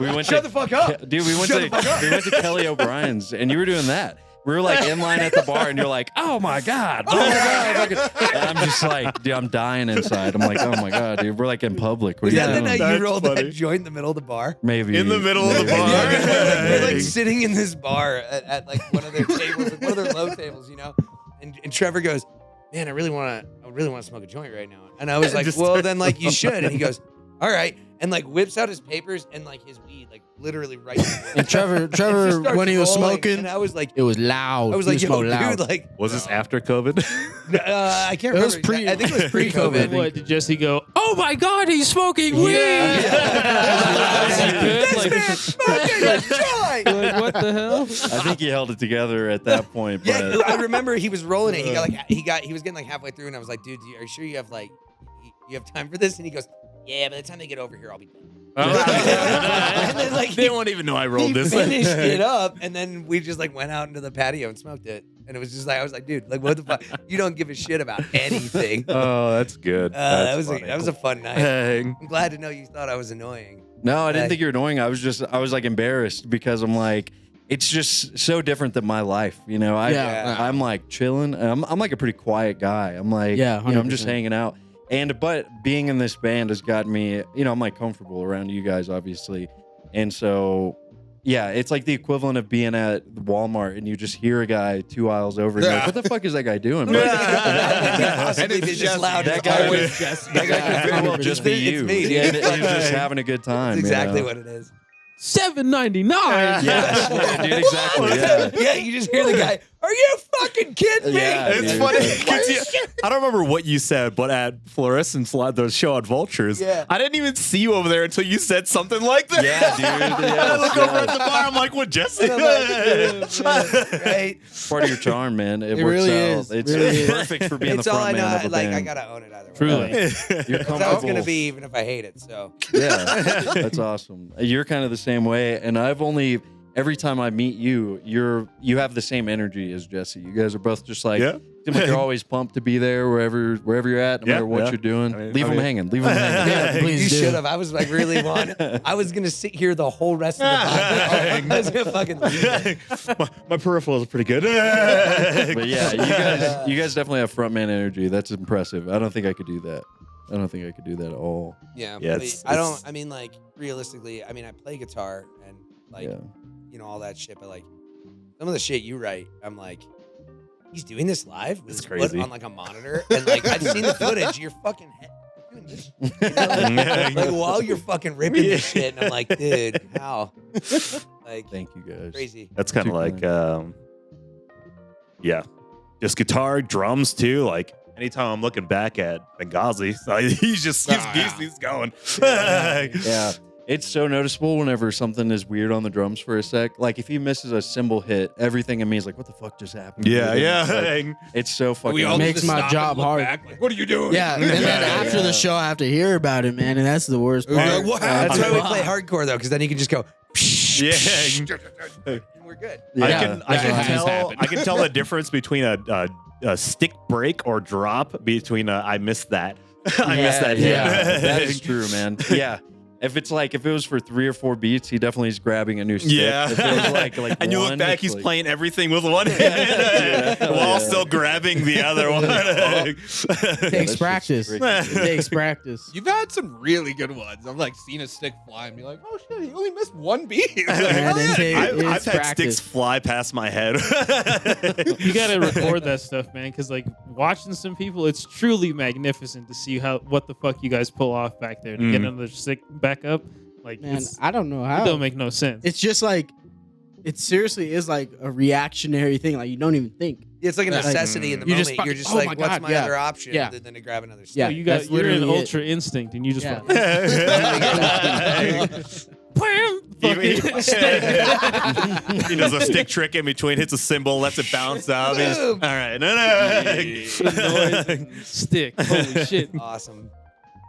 We went Shut to, the fuck up. dude. We went to Kelly O'Brien's, and you were doing that. We were like in line at the bar, and you're like, "Oh my god, oh my god!" And I'm just like, dude, I'm dying inside. I'm like, "Oh my god, dude, we're like in public." What are Is you that the doing? night you That's rolled funny. that joint in the middle of the bar? Maybe In the middle of the maybe. bar. Yeah, we're like sitting in this bar at like one of their tables, like one of their low tables, you know. And Trevor goes, "Man, I really want to smoke a joint right now." And I was like, Just "Well, start then like you should." And he goes, "All right," and like whips out his papers and like his weed, like literally right. And Trevor, when he was smoking, and I was like, it was loud. I was He like, "Yo, smoked loud. dude, like." Was this after COVID? I can't It was remember. I think it was pre-COVID. pre-COVID. What did Jesse go? Oh my God, he's smoking weed! This man smoking a joint. Like, what the hell? I think he held it together at that point. But Yeah, I remember he was rolling it. He was getting like halfway through, and I was like, "Dude, are you sure you have like you have time for this?" And he goes, "Yeah, by the time they get over here, I'll be done." And then like They won't even know I rolled he this. finished it up, and then we just like went out into the patio and smoked it. And it was just like I was like, "Dude, like what the fuck? You don't give a shit about anything." Oh, that's good. That That's funny. was a fun night. Dang. I'm glad to know you thought I was annoying. no, I didn't Like- think you were annoying. I was like embarrassed because I'm like, it's just so different than my life. You know, Yeah. I'm like chilling. I'm like a pretty quiet guy. I'm like, Yeah, you know, I'm just 100%. hanging out. But being in this band has got me, you know, I'm like comfortable around you guys, obviously. And so, yeah, it's like the equivalent of being at Walmart and you just hear a guy 2 aisles over and you're like, what the fuck is that guy doing? But Possibly it's be just Jesse. loud. That as guy always. was- that guy could very well just be It's you. me, dude. Yeah, and he's just having a good time. That's exactly you know? what it is. $7.99. Yeah, dude, exactly. Yeah. Yeah, you just hear the guy. Are you fucking kidding me? Yeah, It's dude. funny. 'Cause I don't remember what you said, but at Fluorescence, the show on Vultures, Yeah. I didn't even see you over there until you said something like that. Yeah, dude. I look over at Yes, the bar. I'm like, what, Jesse? Right? part of your charm, man. It, It works really out. is. It's Really is. perfect for being It's the all I front know. man of a Like I band. gotta own it either way. Truly. You're That's how it's comfortable. gonna be, even if I hate it. So Yeah, that's awesome. You're kind of the same way, and every time I meet you, you have the same energy as Jesse. You guys are both just like, Yeah. seem like you're always pumped to be there wherever you're at, no Yeah, matter what yeah. you're doing. I mean- Leave I them mean- hanging. Leave them hanging. Yeah, please you do. should have. I was like really I was gonna sit here the whole rest of the podcast. I was gonna fucking leave it. my peripherals are pretty good. But yeah, you guys definitely have frontman energy. That's impressive. I don't think I could do that. I don't think I could do that at all. Yeah, Yeah, but it's- I don't. it's- I mean, like realistically, I mean, I play guitar and like Yeah. you know all that shit, but like some of the shit you write, I'm like, he's doing this live with It's his foot crazy. on like a monitor, and like I've seen the footage. You're fucking doing this, you know, like while you're fucking ripping this shit, and I'm like, dude, how? Like Thank you guys. crazy. That's kind of Too like, kind. yeah, just guitar, drums too. Like anytime I'm looking back at Benghazi, he's going. Yeah. It's so noticeable whenever something is weird on the drums for a sec. Like if he misses a cymbal hit, everything in me is like, what the fuck just happened? Yeah, Dude, yeah. It's, like, it's so fucking We all Makes need to my stop job and look hard. back, like, what are you doing? Yeah, and then after the show, I have to hear about it, man, and that's the worst part. Like, what happened? That's why we play hardcore though, because then you can just go, Yeah. and we're good. Yeah. I can that has tell. happened. I can tell the difference between a stick break or drop between I missed that. I missed that. hit. Yeah, that is true, man. Yeah. If it was for 3 or 4 beats, he definitely is grabbing a new stick. Yeah. If it was like and you one, look back, it's he's like- playing everything with one hand while Yeah. still grabbing the other one. Takes That's practice. just It takes practice. You've had some really good ones. I've like seen a stick fly and be like, oh shit, he only missed one beat. Like, Man, oh, it yeah. takes- I've it's had practice. sticks fly past my head. You gotta record that stuff, man, because like watching some people, it's truly magnificent to see what the fuck you guys pull off back there to get Mm. another stick back up. Like, Man, it's, I don't know it how. don't make no sense. It's just like, it seriously is like a reactionary thing. Like you don't even think. It's like a Like, necessity in the you moment. just You're fucking- just oh like, my what's God, my yeah. other option Yeah. other than to grab another stick? Yeah, you that's you're in literally it. ultra instinct, and you just Yeah. He does a stick trick in between, hits a cymbal, lets it bounce out. He's just, all right, no. stick. Holy shit! Awesome.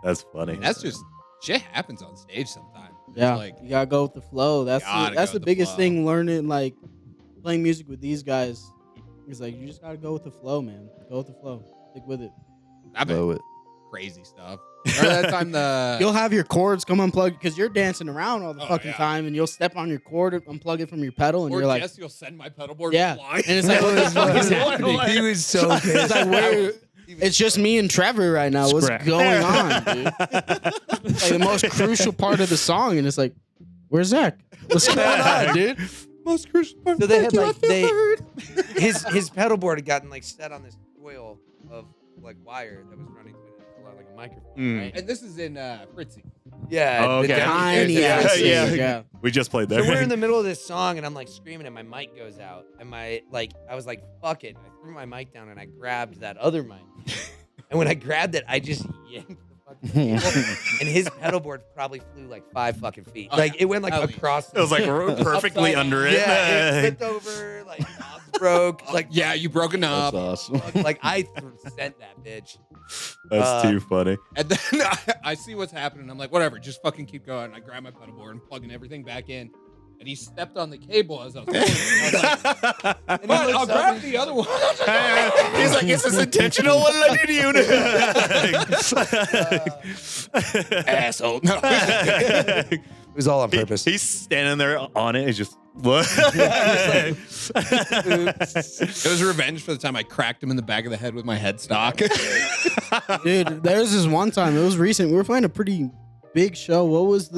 That's funny. That's just shit happens on stage sometimes. It's Yeah, like you gotta go with the flow. That's Gotta that's go the with the biggest flow. thing. Learning like playing music with these guys is like you just gotta go with the flow, man. Go with the flow. Stick with it. I've been Blow it. crazy stuff. Remember that time You'll have your chords come unplugged because you're dancing around all the Oh, fucking yeah. time, and you'll step on your cord, unplug it from your pedal, and or you're like, Jess, you'll send my pedal board yeah, flying. and it's like, what the fuck is happening? He was so It's pissed. like, where? It's just me and Trevor right now. What's Scrap. going on, dude? Like the most crucial part of the song, and it's like, where's Zach? What's going on, dude? Most crucial part. So they had Thank you, like I feel heard. his pedal board had gotten like set on this coil of like wire that was running through it, like a microphone, Mm. right? And this is in Fritzy. Yeah. Oh, the okay. demo- Tiny Yeah, ass thing, yeah. yeah. We just played So there. we're in the middle of this song and I'm like screaming and my mic goes out and my like I was like fuck it. I threw my mic down and I grabbed that other mic. And when I grabbed it, I just yanked the fucking cable and his pedal board probably flew like 5 fucking feet. Oh, Like it went like at least. across. It was like perfectly Upside under it. yeah, it flipped over, like knobs broke. Like Yeah, you broke a knob. That's awesome. like I sent that bitch. That's too funny. And then I see what's happening. I'm like, whatever, just fucking keep going. I grab my pedal board and plugging everything back in. And he stepped on the cable as I was pulling it. I was like, And he "Fine, looks I'll up grab and- the other one. He's like, is this intentional? What did I do to you? Asshole. No. It was all on purpose. He's standing there on it. He's just, what? It was revenge for the time I cracked him in the back of the head with my headstock. Dude, there's this one time, it was recent. We were playing a pretty big show. Wasn't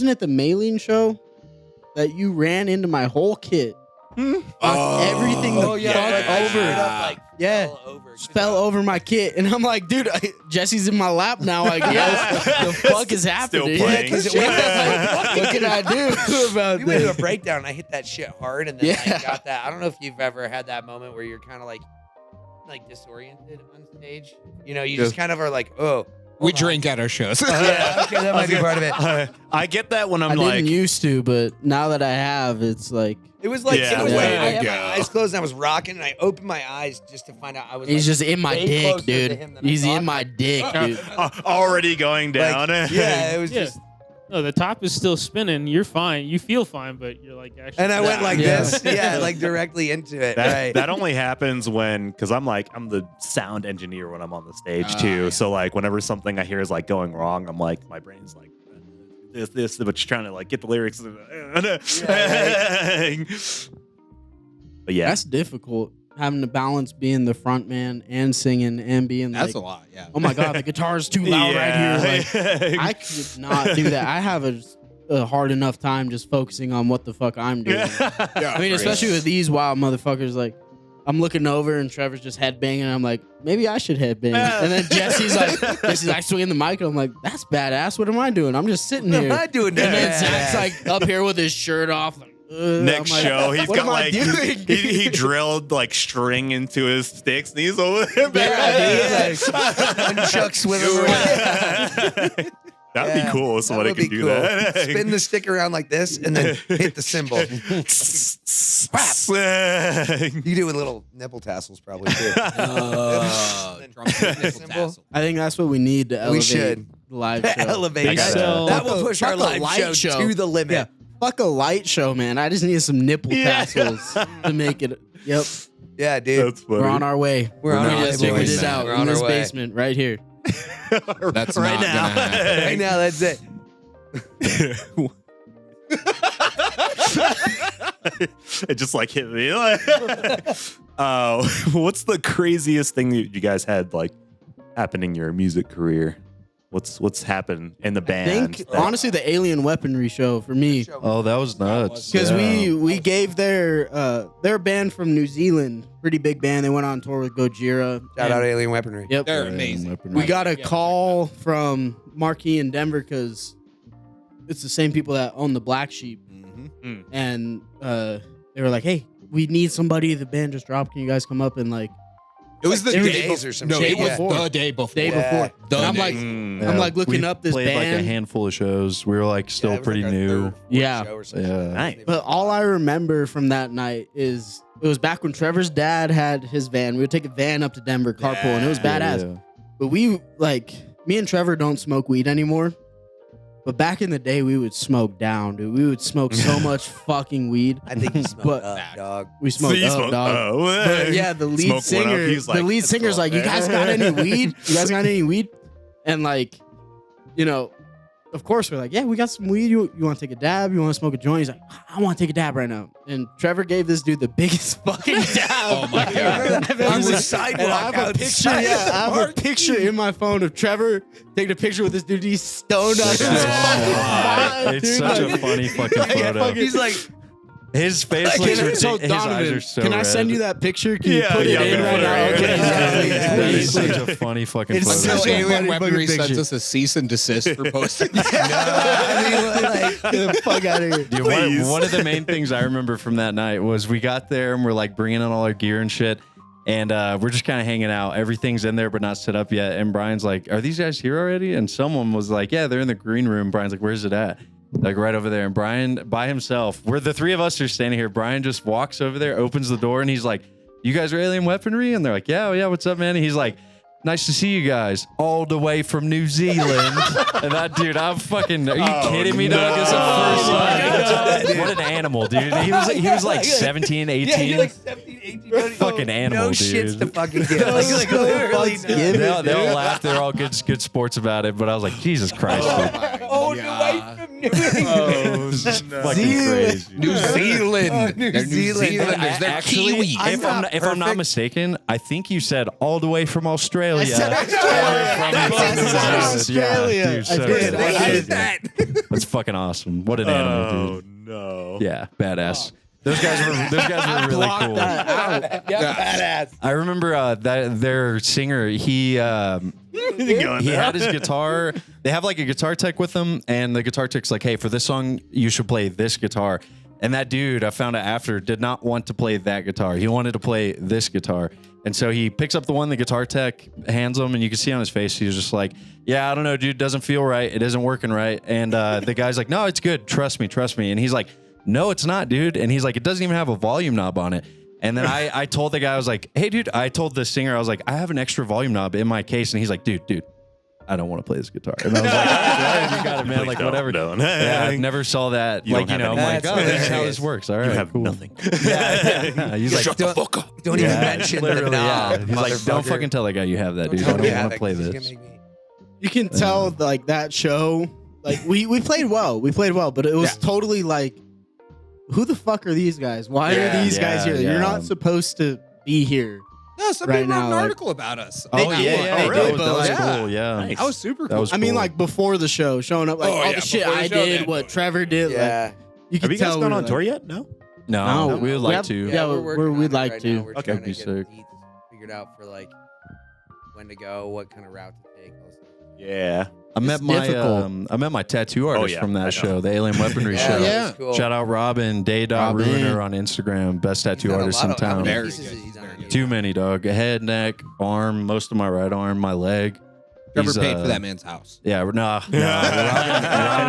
it the mailing show that you ran into my whole kit? Everything the yeah. fuck Yeah. over. Straight up, like, Yeah. fell over. 'Cause Fell over my kit, and I'm like, dude, Jesse's in my lap now. I guess the fuck is happening? Still playing. Yeah, 'cause what can I do about We went to a this? breakdown and I hit that shit hard and then I Yeah. got that. I don't know if you've ever had that moment where you're kind of like disoriented on stage. You know, you just kind of are like, oh. We hold on. drink at our shows. Yeah, okay, that might be part of it. I get that when I I'm didn't like, used to, but now that I have, it's like It was like, Yeah. it was Way like I to had go. my eyes closed and I was rocking and I opened my eyes just to find out I was he's like, just in my way dick, closer to dude. him than I He's thought. in my dick, dude. already going down. like, yeah, it was Yeah. just No, the top is still spinning. You're fine. You feel fine, but you're like actually. and I went like Yeah. this. Yeah, like directly into it. That, right. that only happens because I'm the sound engineer when I'm on the stage Ah, too. yeah. So like whenever something I hear is like going wrong, I'm like, my brain's like this, but you're trying to like get the lyrics. But yeah, That's difficult. Having to balance being the front man and singing and being That's like, a lot, yeah. oh my god, the guitar's too loud right here. Like, I could not do that. I have a hard enough time just focusing on what the fuck I'm doing. I mean, especially with these wild motherfuckers. Like, I'm looking over and Trevor's just headbanging. And I'm like, maybe I should headbang. And then Jesse's like swinging the mic. And I'm like, that's badass. What am I doing? I'm just sitting What here. am I doing And then that? Zach's like up here with his shirt off. Like, next I'm like, show he's what got am I like doing? he drilled like string into his sticks and he's over there. Yeah, dude, When Chuck swimming around. That'd be cool if somebody That would could be do cool. that. Spin the stick around like this and then hit the cymbal. You do it with little nipple tassels probably too. Drum set, nipple Symbol. tassel. I think that's what we need to elevate should. the live show. Elevate. They sell- That will push our Fuck a live light show, show. to the limit. Yeah. Fuck a light show, man. I just need some nipple tassels to make it. Yep. Yeah, dude. That's funny. We're on our way. We're on We our way, just figured boys. it out We're in on this our way. basement right here. That's right not now. gonna happen. Right now, that's it. It just like hit me. What's the craziest thing that you guys had like happen in your music career? What's happened in the I band? think that- honestly, the Alien Weaponry show for me, Oh, that was nuts. because Yeah. we gave their band from New Zealand, pretty big band. They went on tour with Gojira. Shout and- out Alien Weaponry. Yep. They're Yeah, amazing. weaponry. We got a Yeah, call from Marquis in Denver because it's the same people that own the Black Sheep, Mhm. and they were like, "Hey, we need somebody. The band just dropped. Can you guys come up and like?" It was the It was day days or some No, shit, it was yeah. the day before. Day Yeah. before. The And I'm day like, before. I'm like looking we up this played like a band. handful of shows. We were like still Yeah, it was pretty like our new. third, fourth Yeah. show or something. Yeah. Nice. But all I remember from that night is it was back when Trevor's dad had his van. We would take a van up to Denver, carpool, and it was badass. Yeah. But me and Trevor don't smoke weed anymore. But back in the day, we would smoke down, dude. We would smoke so much fucking weed. I think you smoked But- up, dog. We smoked up, dog. But yeah, the lead Smoke one up, singer, he's like, the lead "Let's singer's go." like, "You guys got any weed? You guys got any weed?" And like, you know, of course we're like, "Yeah, we got some weed. You want to take a dab? You want to smoke a joint?" He's like, "I want to take a dab right now." And Trevor gave this dude the biggest fucking dab. Oh my God. I've ever On the seen. sidewalk And I have a picture. outside Yeah, the I have a park. picture in my phone of Trevor taking a picture with this dude. He's stoned out of his Oh, fucking mind, it's dude. such Like, a funny fucking photo. He's like, His face Can looks I- ridiculous. so His Donovan, eyes are so can I red. send you that picture? Can you Yeah, put it yeah, I'm in gonna right put it now? right Okay, here. yeah, please, That is please. such a funny fucking It's photo. so Until Alien funny Weaponry fucking sends picture. us a cease and desist for posting. Get the fuck out of here. Dude, Please. one of the main things I remember from that night was we got there and we're like bringing in all our gear and shit. And we're just kind of hanging out. Everything's in there, but not set up yet. And Brian's like, "Are these guys here already?" And someone was like, "Yeah, they're in the green room." Brian's like, "Where's it at?" Like right over there. And Brian by himself, where the three of us are standing here, Brian just walks over there, opens the door, and he's like, "You guys are Alien Weaponry?" And they're like, "Yeah, what's up, man?" And he's like, "Nice to see you guys, all the way from New Zealand." And that dude, I'm fucking. Are you kidding me, dog? It's the first time. What an animal, dude. He was like 17, 18. yeah, you're like 17, 18. Fucking animal, no dude. shits to fucking give. Like literally not. They all laugh. They're all good sports about it. But I was like, Jesus Christ, dude. Oh, the way from New Zealand. Fucking crazy. New Zealand. New They're New Zealand. Zealanders. They're Actually, Kiwis. if I'm not mistaken, I think you said all the way from Australia. Australia. Yeah, dude, so I did. good. I did. That's fucking awesome. What an animal, dude. no. Yeah, badass. Those guys were really cool. Badass. I remember that their singer, he had his guitar. They have like a guitar tech with them, and the guitar tech's like, "Hey, for this song, you should play this guitar." And that dude, I found out after, did not want to play that guitar. He wanted to play this guitar. And so he picks up the one the guitar tech hands him, and you can see on his face, he's just like, "Yeah, I don't know, dude, doesn't feel right. It isn't working right." And the guy's like, "No, it's good. Trust me. And he's like, "No, it's not, dude." And he's like, "It doesn't even have a volume knob on it." And then I told the guy, I was like, "Hey, dude," I told the singer, I was like, "I have an extra volume knob in my case." And he's like, dude, I don't want to play this guitar. And I was like, "Yeah, you got it, man. Please Like, don't, whatever." don't. Yeah, I never saw that. You Like, don't you know, have I'm any- like, "Oh, this is how That's this works." All right, You have cool. nothing. Yeah. He's like, Shut the fuck up. Don't even yeah, mention the literally, knob. yeah. He's like, "Don't motherfucker. fucking tell that guy you have that, dude. I Don't don't have want it, to play 'cause he's this." gonna make me- You can tell like that show. Like we played well. We played well, but it was totally like, who the fuck are these guys? Why are these guys here? Yeah. You're not supposed to be here. No, somebody Right wrote now, an like- article about us. Oh, That yeah, one. yeah. Oh, really? That was But, like, cool, yeah. Nice. That was super That cool. was I mean, cool. like before the show, showing up, like Oh, all yeah, the shit before the I show, did, man. what Trevor did. Yeah. Like, you Have could you guys tell gone we were, on like- tour yet? No. No, No. we would We like have- to. Yeah, working we'd on it like right to. now. We're Okay. trying That'd be to get sick. the deets figured out for like when to go, what kind of route to take. all that stuff. Yeah. I met difficult. my tattoo artist yeah, from I know. that show, the Alien Weaponry Yeah, show. yeah. that's cool. Shout out Robin, Day.Ruiner on Instagram, best tattoo He's done a artist lot in of- how town. many Very pieces good. has he done on you? Too many, dog. Head, neck, arm, most of my right arm, my leg. Trevor He's, paid for that man's house. Yeah, Robin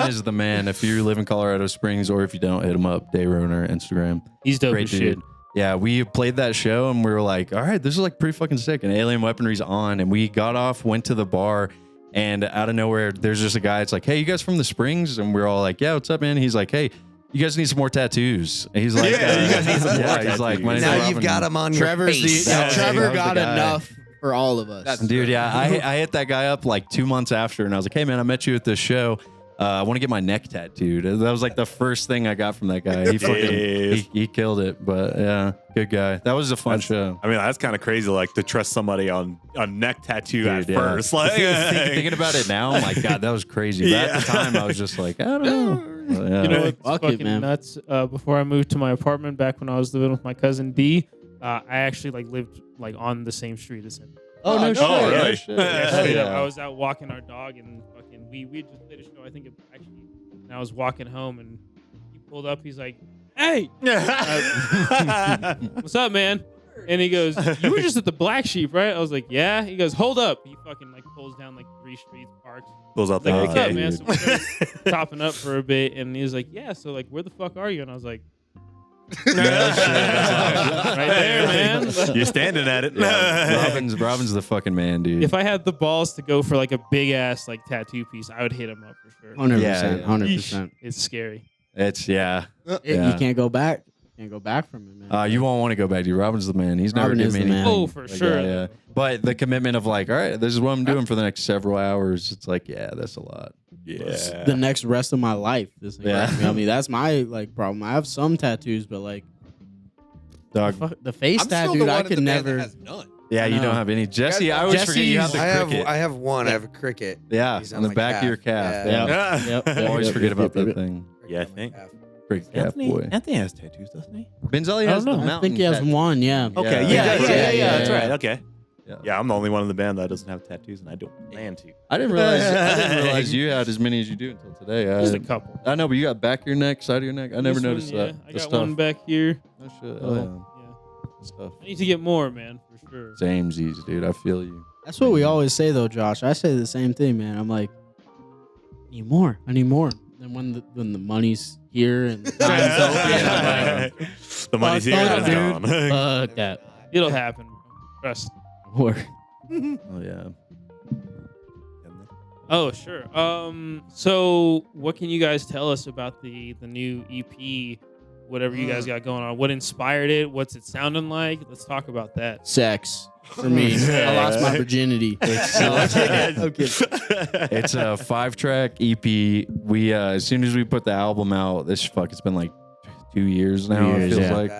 is the man. If you live in Colorado Springs or if you don't, hit him up. Day.Ruiner, Instagram. He's dope Great as shit. dude. Yeah, we played that show and we were like, all right, this is like pretty fucking sick. And Alien Weaponry's on, and we got off, went to the bar, and out of nowhere, there's just a guy. It's like, "Hey, you guys from the Springs?" And we're all like, "Yeah, what's up, man?" He's like, "Hey, you guys need some more tattoos." And he's like, Yeah, you guys need some more He's like, "My name's Now Robin." you've got him on your Trevor's face. the yeah, That was- Trevor that was got the guy. enough for all of us. That's- Dude, yeah, I hit that guy up like 2 months after, and I was like, "Hey, man, I met you at this show. I want to get my neck tattooed." That was like the first thing I got from that guy. He fucking he killed it. But yeah, good guy. That was a fun show. I mean, that's kind of crazy, like to trust somebody on a neck tattoo at Dude, yeah. first. Like, Thinking about it now, I'm like, God, that was crazy. But at the time, I was just like, I don't know. But, yeah. You know what's Fuck it, fucking man. nuts? Before I moved to my apartment, back when I was living with my cousin D, I actually like lived like on the same street as him. Oh, no shit. Oh, really? Yeah, straight up. yeah. I was out walking our dog, and fucking we just played a show. I think it actually and I was walking home, and he pulled up. He's like, "Hey, what's up, man?" And he goes, "You were just at the Black Sheep, right?" I was like, "Yeah." He goes, "Hold up." He fucking like pulls down like 3 streets, parks. Pulls out Like, the what's up, AK. man? So we started topping up for a bit, and he was like, "Yeah." So like, where the fuck are you? And I was like, right there, man. You're standing at it. Robin's the fucking man, dude. If I had the balls to go for like a big ass like tattoo piece, I would hit him up for sure. 100%. Yeah. 100%. It's scary. It's yeah. You can't go back. Can't go back from it, man. You won't want to go back, dude. Robin's the man. He's never Robin given is me the anything. man. Oh, for Like, sure. Yeah. But the commitment of like, all right, this is what I'm doing for the next several hours. It's like, yeah, that's a lot. Yeah. The next rest of my life. This thing. Yeah. I mean, that's my like problem. I have some tattoos, but like Dog. the face I'm still tattoo, the one I in the could band that never. has none. Yeah, you No. don't have any. Jesse, I always forget you have the cricket. I have one. I have a cricket. Yeah, He's on the my back of your calf. Yeah. Yeah. Yep. I always Yep, forget yep, about yep, that yep. thing. Yeah, I think. Cricket calf boy. Anthony has tattoos, doesn't he? Benzelli I has don't the know. I mountain. think he has tattoo. one. Yeah. Okay, Yeah. yeah, that's yeah. right. Okay. Yeah. Yeah, I'm the only one in the band that doesn't have tattoos, and I don't plan to. I didn't realize you had as many as you do until today. Just a couple. I know, but you got back of your neck, side of your neck. I never This one, noticed yeah. that. I That's got one back here. Oh shit. Oh, Oh, yeah. yeah. Stuff. I need to get more, man, for sure. Samesies, dude. I feel you. That's what we always say, though, Josh. I say the same thing, man. I'm like, I need more. I need more. And when the money's here and the time's open, I'm like, The money's here, fuck and that, it's dude. gone. Fuck that. It'll happen. Trust. Or Oh yeah. Oh, sure. So what can you guys tell us about the new EP, whatever you guys got going on? What inspired it? What's it sounding like? Let's talk about that. sex for me. I lost my virginity. It's a 5-track EP. We as soon as we put the album out, it's been like 2 years now. 2 years, it feels yeah. like,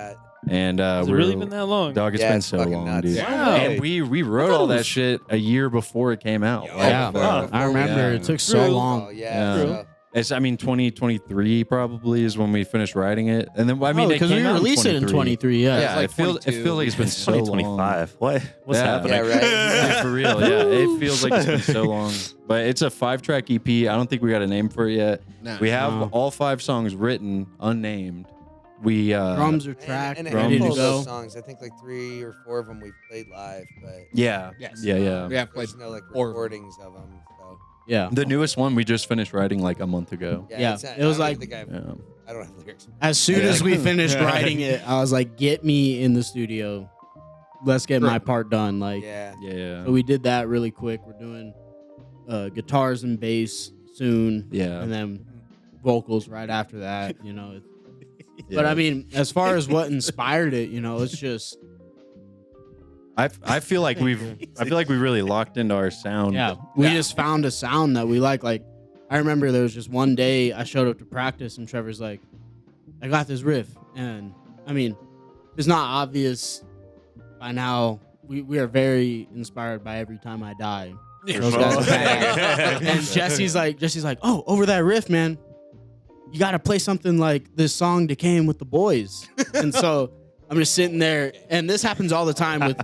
and Has it we're really been that long? dog. It's Yeah, been it's so fucking long, nuts. dude. Wow. And we wrote all that shit a year before it came out. Yeah, wow. I remember Yeah. it took so True. long. Oh, yeah. Yeah. So, It's 2023 probably is when we finished writing it, and then it because we came out released it in 23. Yeah. Yeah, like it feels 22. like it's been It's so long. 2025. What's Yeah. happening? Yeah, right. Yeah, for real, yeah. It feels like it's been so long. But it's a 5-track EP. I don't think we got a name for it yet. Nah. We have No. all 5 songs written, unnamed. We Drums are tracked, and a ready to handful of go. those songs. I think like 3 or 4 of them we've played live, but yeah. Yes. Yeah. We have played there's no like 4. recordings of them. So Yeah. The newest one we just finished writing like a month ago. Yeah, it's- it was I like- don't think Yeah. I don't have lyrics. As soon as we finished writing it, I was like, "Get me in the studio. Let's get my part done." Like, Yeah. Yeah. so we did that really quick. We're doing guitars and bass soon, Yeah. and then vocals right after that. You know, Yeah. but I mean, as far as what inspired it, you know, it's just I feel like we really locked into our sound. we just found a sound that we like. Like, I remember there was just one day I showed up to practice and Trevor's like, "I got this riff," and I mean, it's not obvious by now. We are very inspired by Every Time I Die. Those guys are bad. And Jesse's like, "Oh, over that riff, man, you got to play something like this song that came with the boys." And so I'm just sitting there, and this happens all the time with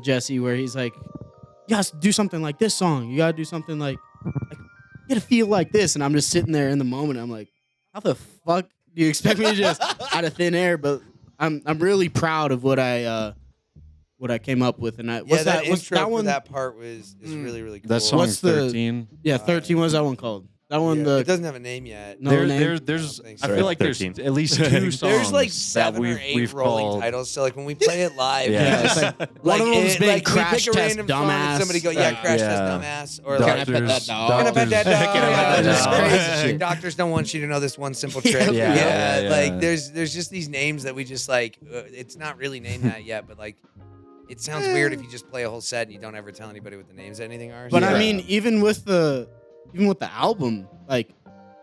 Jesse, where he's like, "You got to do something like this song. You got to do something like you got to feel like this." And I'm just sitting there in the moment. I'm like, "How the fuck do you expect me to just out of thin air?" But I'm really proud of what I came up with. And What's that What's intro that for one? that part is really, really cool. That song What's the- 13. Yeah, 13. What's that one called? That one. Yeah, it doesn't have a name yet. No There's name? there's I don't think I so. feel like there's 13. at least 2 songs. There's like that 7 or 8 we've rolling called. titles. So like when we play it live, Yeah. It's like, one of them's been like, we Crash pick a Test random song and Dumbass. somebody go, yeah, Yeah. Crash Test Yeah. Dumbass, or Can I like, pet that dog? Can I pet that dog? Can I pet that Just dog? crazy shit. Doctors don't want you to know this one simple trick. Yeah. Like there's just these names that we just like. It's not really named that yet, but like it sounds weird if you just play a whole set and you don't ever tell anybody what the names of anything are. But So, I mean, even with the album, like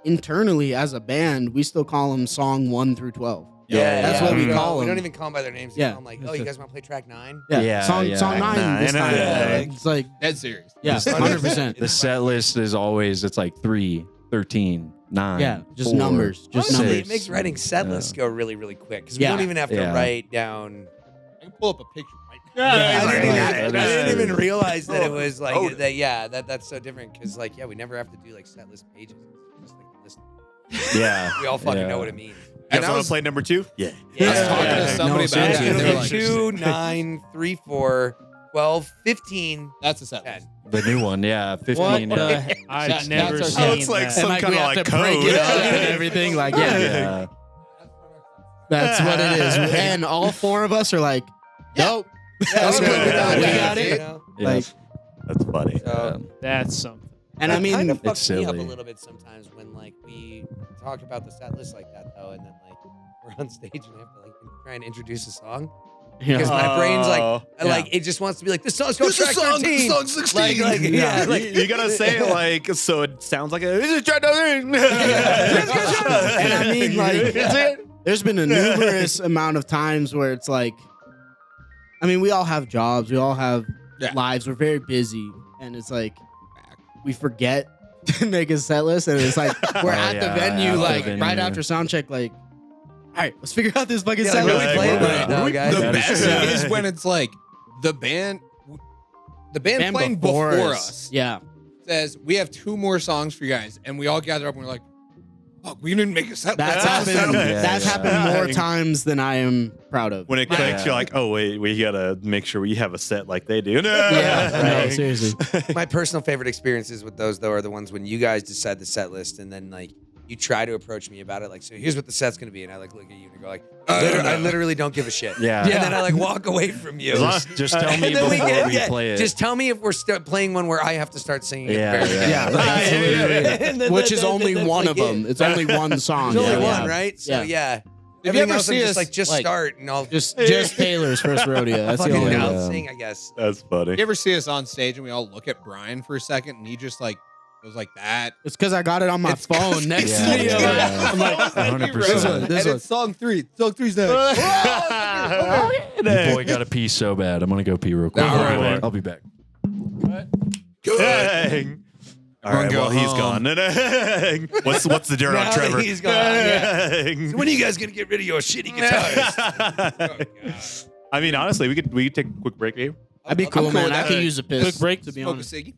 internally as a band, we still call them song 1 through 12. yeah, that's yeah. what we We call don't them. even call them by their names. Yeah. I'm like, oh, you guys want to play track 9? Yeah, song yeah. 9 this Nine, time. yeah. It's like Dead serious. yeah, 100%. The set list is always it's like 3, 13, 9. Yeah, just 4. numbers, just Honestly, numbers. it makes writing set lists go really, really quick because we Yeah. don't even have to Yeah. write down. I can pull up a picture right now. I That is didn't even true. realize that it was like Oh. that. Yeah, that's so different because like we never have to do like set list pages. It's just like a list. Yeah. We all fucking Yeah. know what it means. You And guys I want was- to play number 2? Yeah. I was talking Yeah. to somebody No, about that. seriously. And they were like, 2, 9, 3, 4, 12, 15, that's a set 10. list. The new one, yeah, 15. What yeah. the heck? I've That's never our seen sound. Oh, it's like that. some And kind we of have like to break code. it up and everything. Like, yeah, Yeah. that's what it is. And all 4 of us are like, nope. That's good. good. We got Yeah. it. You know? Yeah. Like, That's funny. So That's something. and I that mean, kind of it's fucks me up a silly. little bit sometimes when like we talk about the set list like that though, and then like we're on stage and I have to like try and introduce a song because my brain's Oh. like it just wants to be like this song's called track 13. Song 16. Like, yeah, like you gotta say it like so it sounds like a. This is track 13. and I mean, like, there's been a numerous amount of times where it's like, I mean, we all have jobs, we all have Yeah. lives, we're very busy, and it's like we forget to make a set list, and it's like we're Oh, at the yeah, venue, at the like venue. right after sound check, like, all right, let's figure out this fucking Yeah, set like, list. really play it Right. right now, guys. The That is best true. is when it's like the band Band playing before us Yeah. says we have 2 more songs for you guys, and we all gather up and we're like, "Fuck, we didn't make a set That's list." happened. Yeah, That's yeah. happened more times than I am proud of. When it Right. clicks, you're like, oh wait, we gotta make sure we have a set like they do. Yeah, right, seriously. My personal favorite experiences with those though are the ones when you guys decide the set list and then like you try to approach me about it like, so here's what the set's gonna be, and I like look at you and go like, I literally don't give a shit. Yeah. And then I like walk away from you. Just tell me And then before we yeah, play it. just tell me if we're playing one where I have to start singing. Yeah, at the very yeah. end. Absolutely. And then Which is only that's one like of them. it. It's only one song. There's only Yeah. one, right? So yeah. If you Everything ever else, I'm see just us, like, just like, start and I'll Just Taylor's first rodeo. That's the fucking only Yeah. one. I'll sing, I guess. That's funny. You ever see us on stage and we all look at Bryan for a second and he just like goes like that? It's because I got it on my It's phone next Yeah, to me. yeah. I'm like, 100%. This and one. it's song 3. Song 3's next. Your boy got to pee so bad. I'm gonna go pee real quick. All right, man. I'll be back. Dang. All right, go well, he's home. gone. What's the dirt Now on that Trevor? he's gone, yeah. Dang. When are you guys gonna get rid of your shitty guitars? I mean, honestly, we could take a quick break here. I'd be I'm cool, cool man. with I that. could use a piss. Quick break. to be Smoke a honest. ciggy.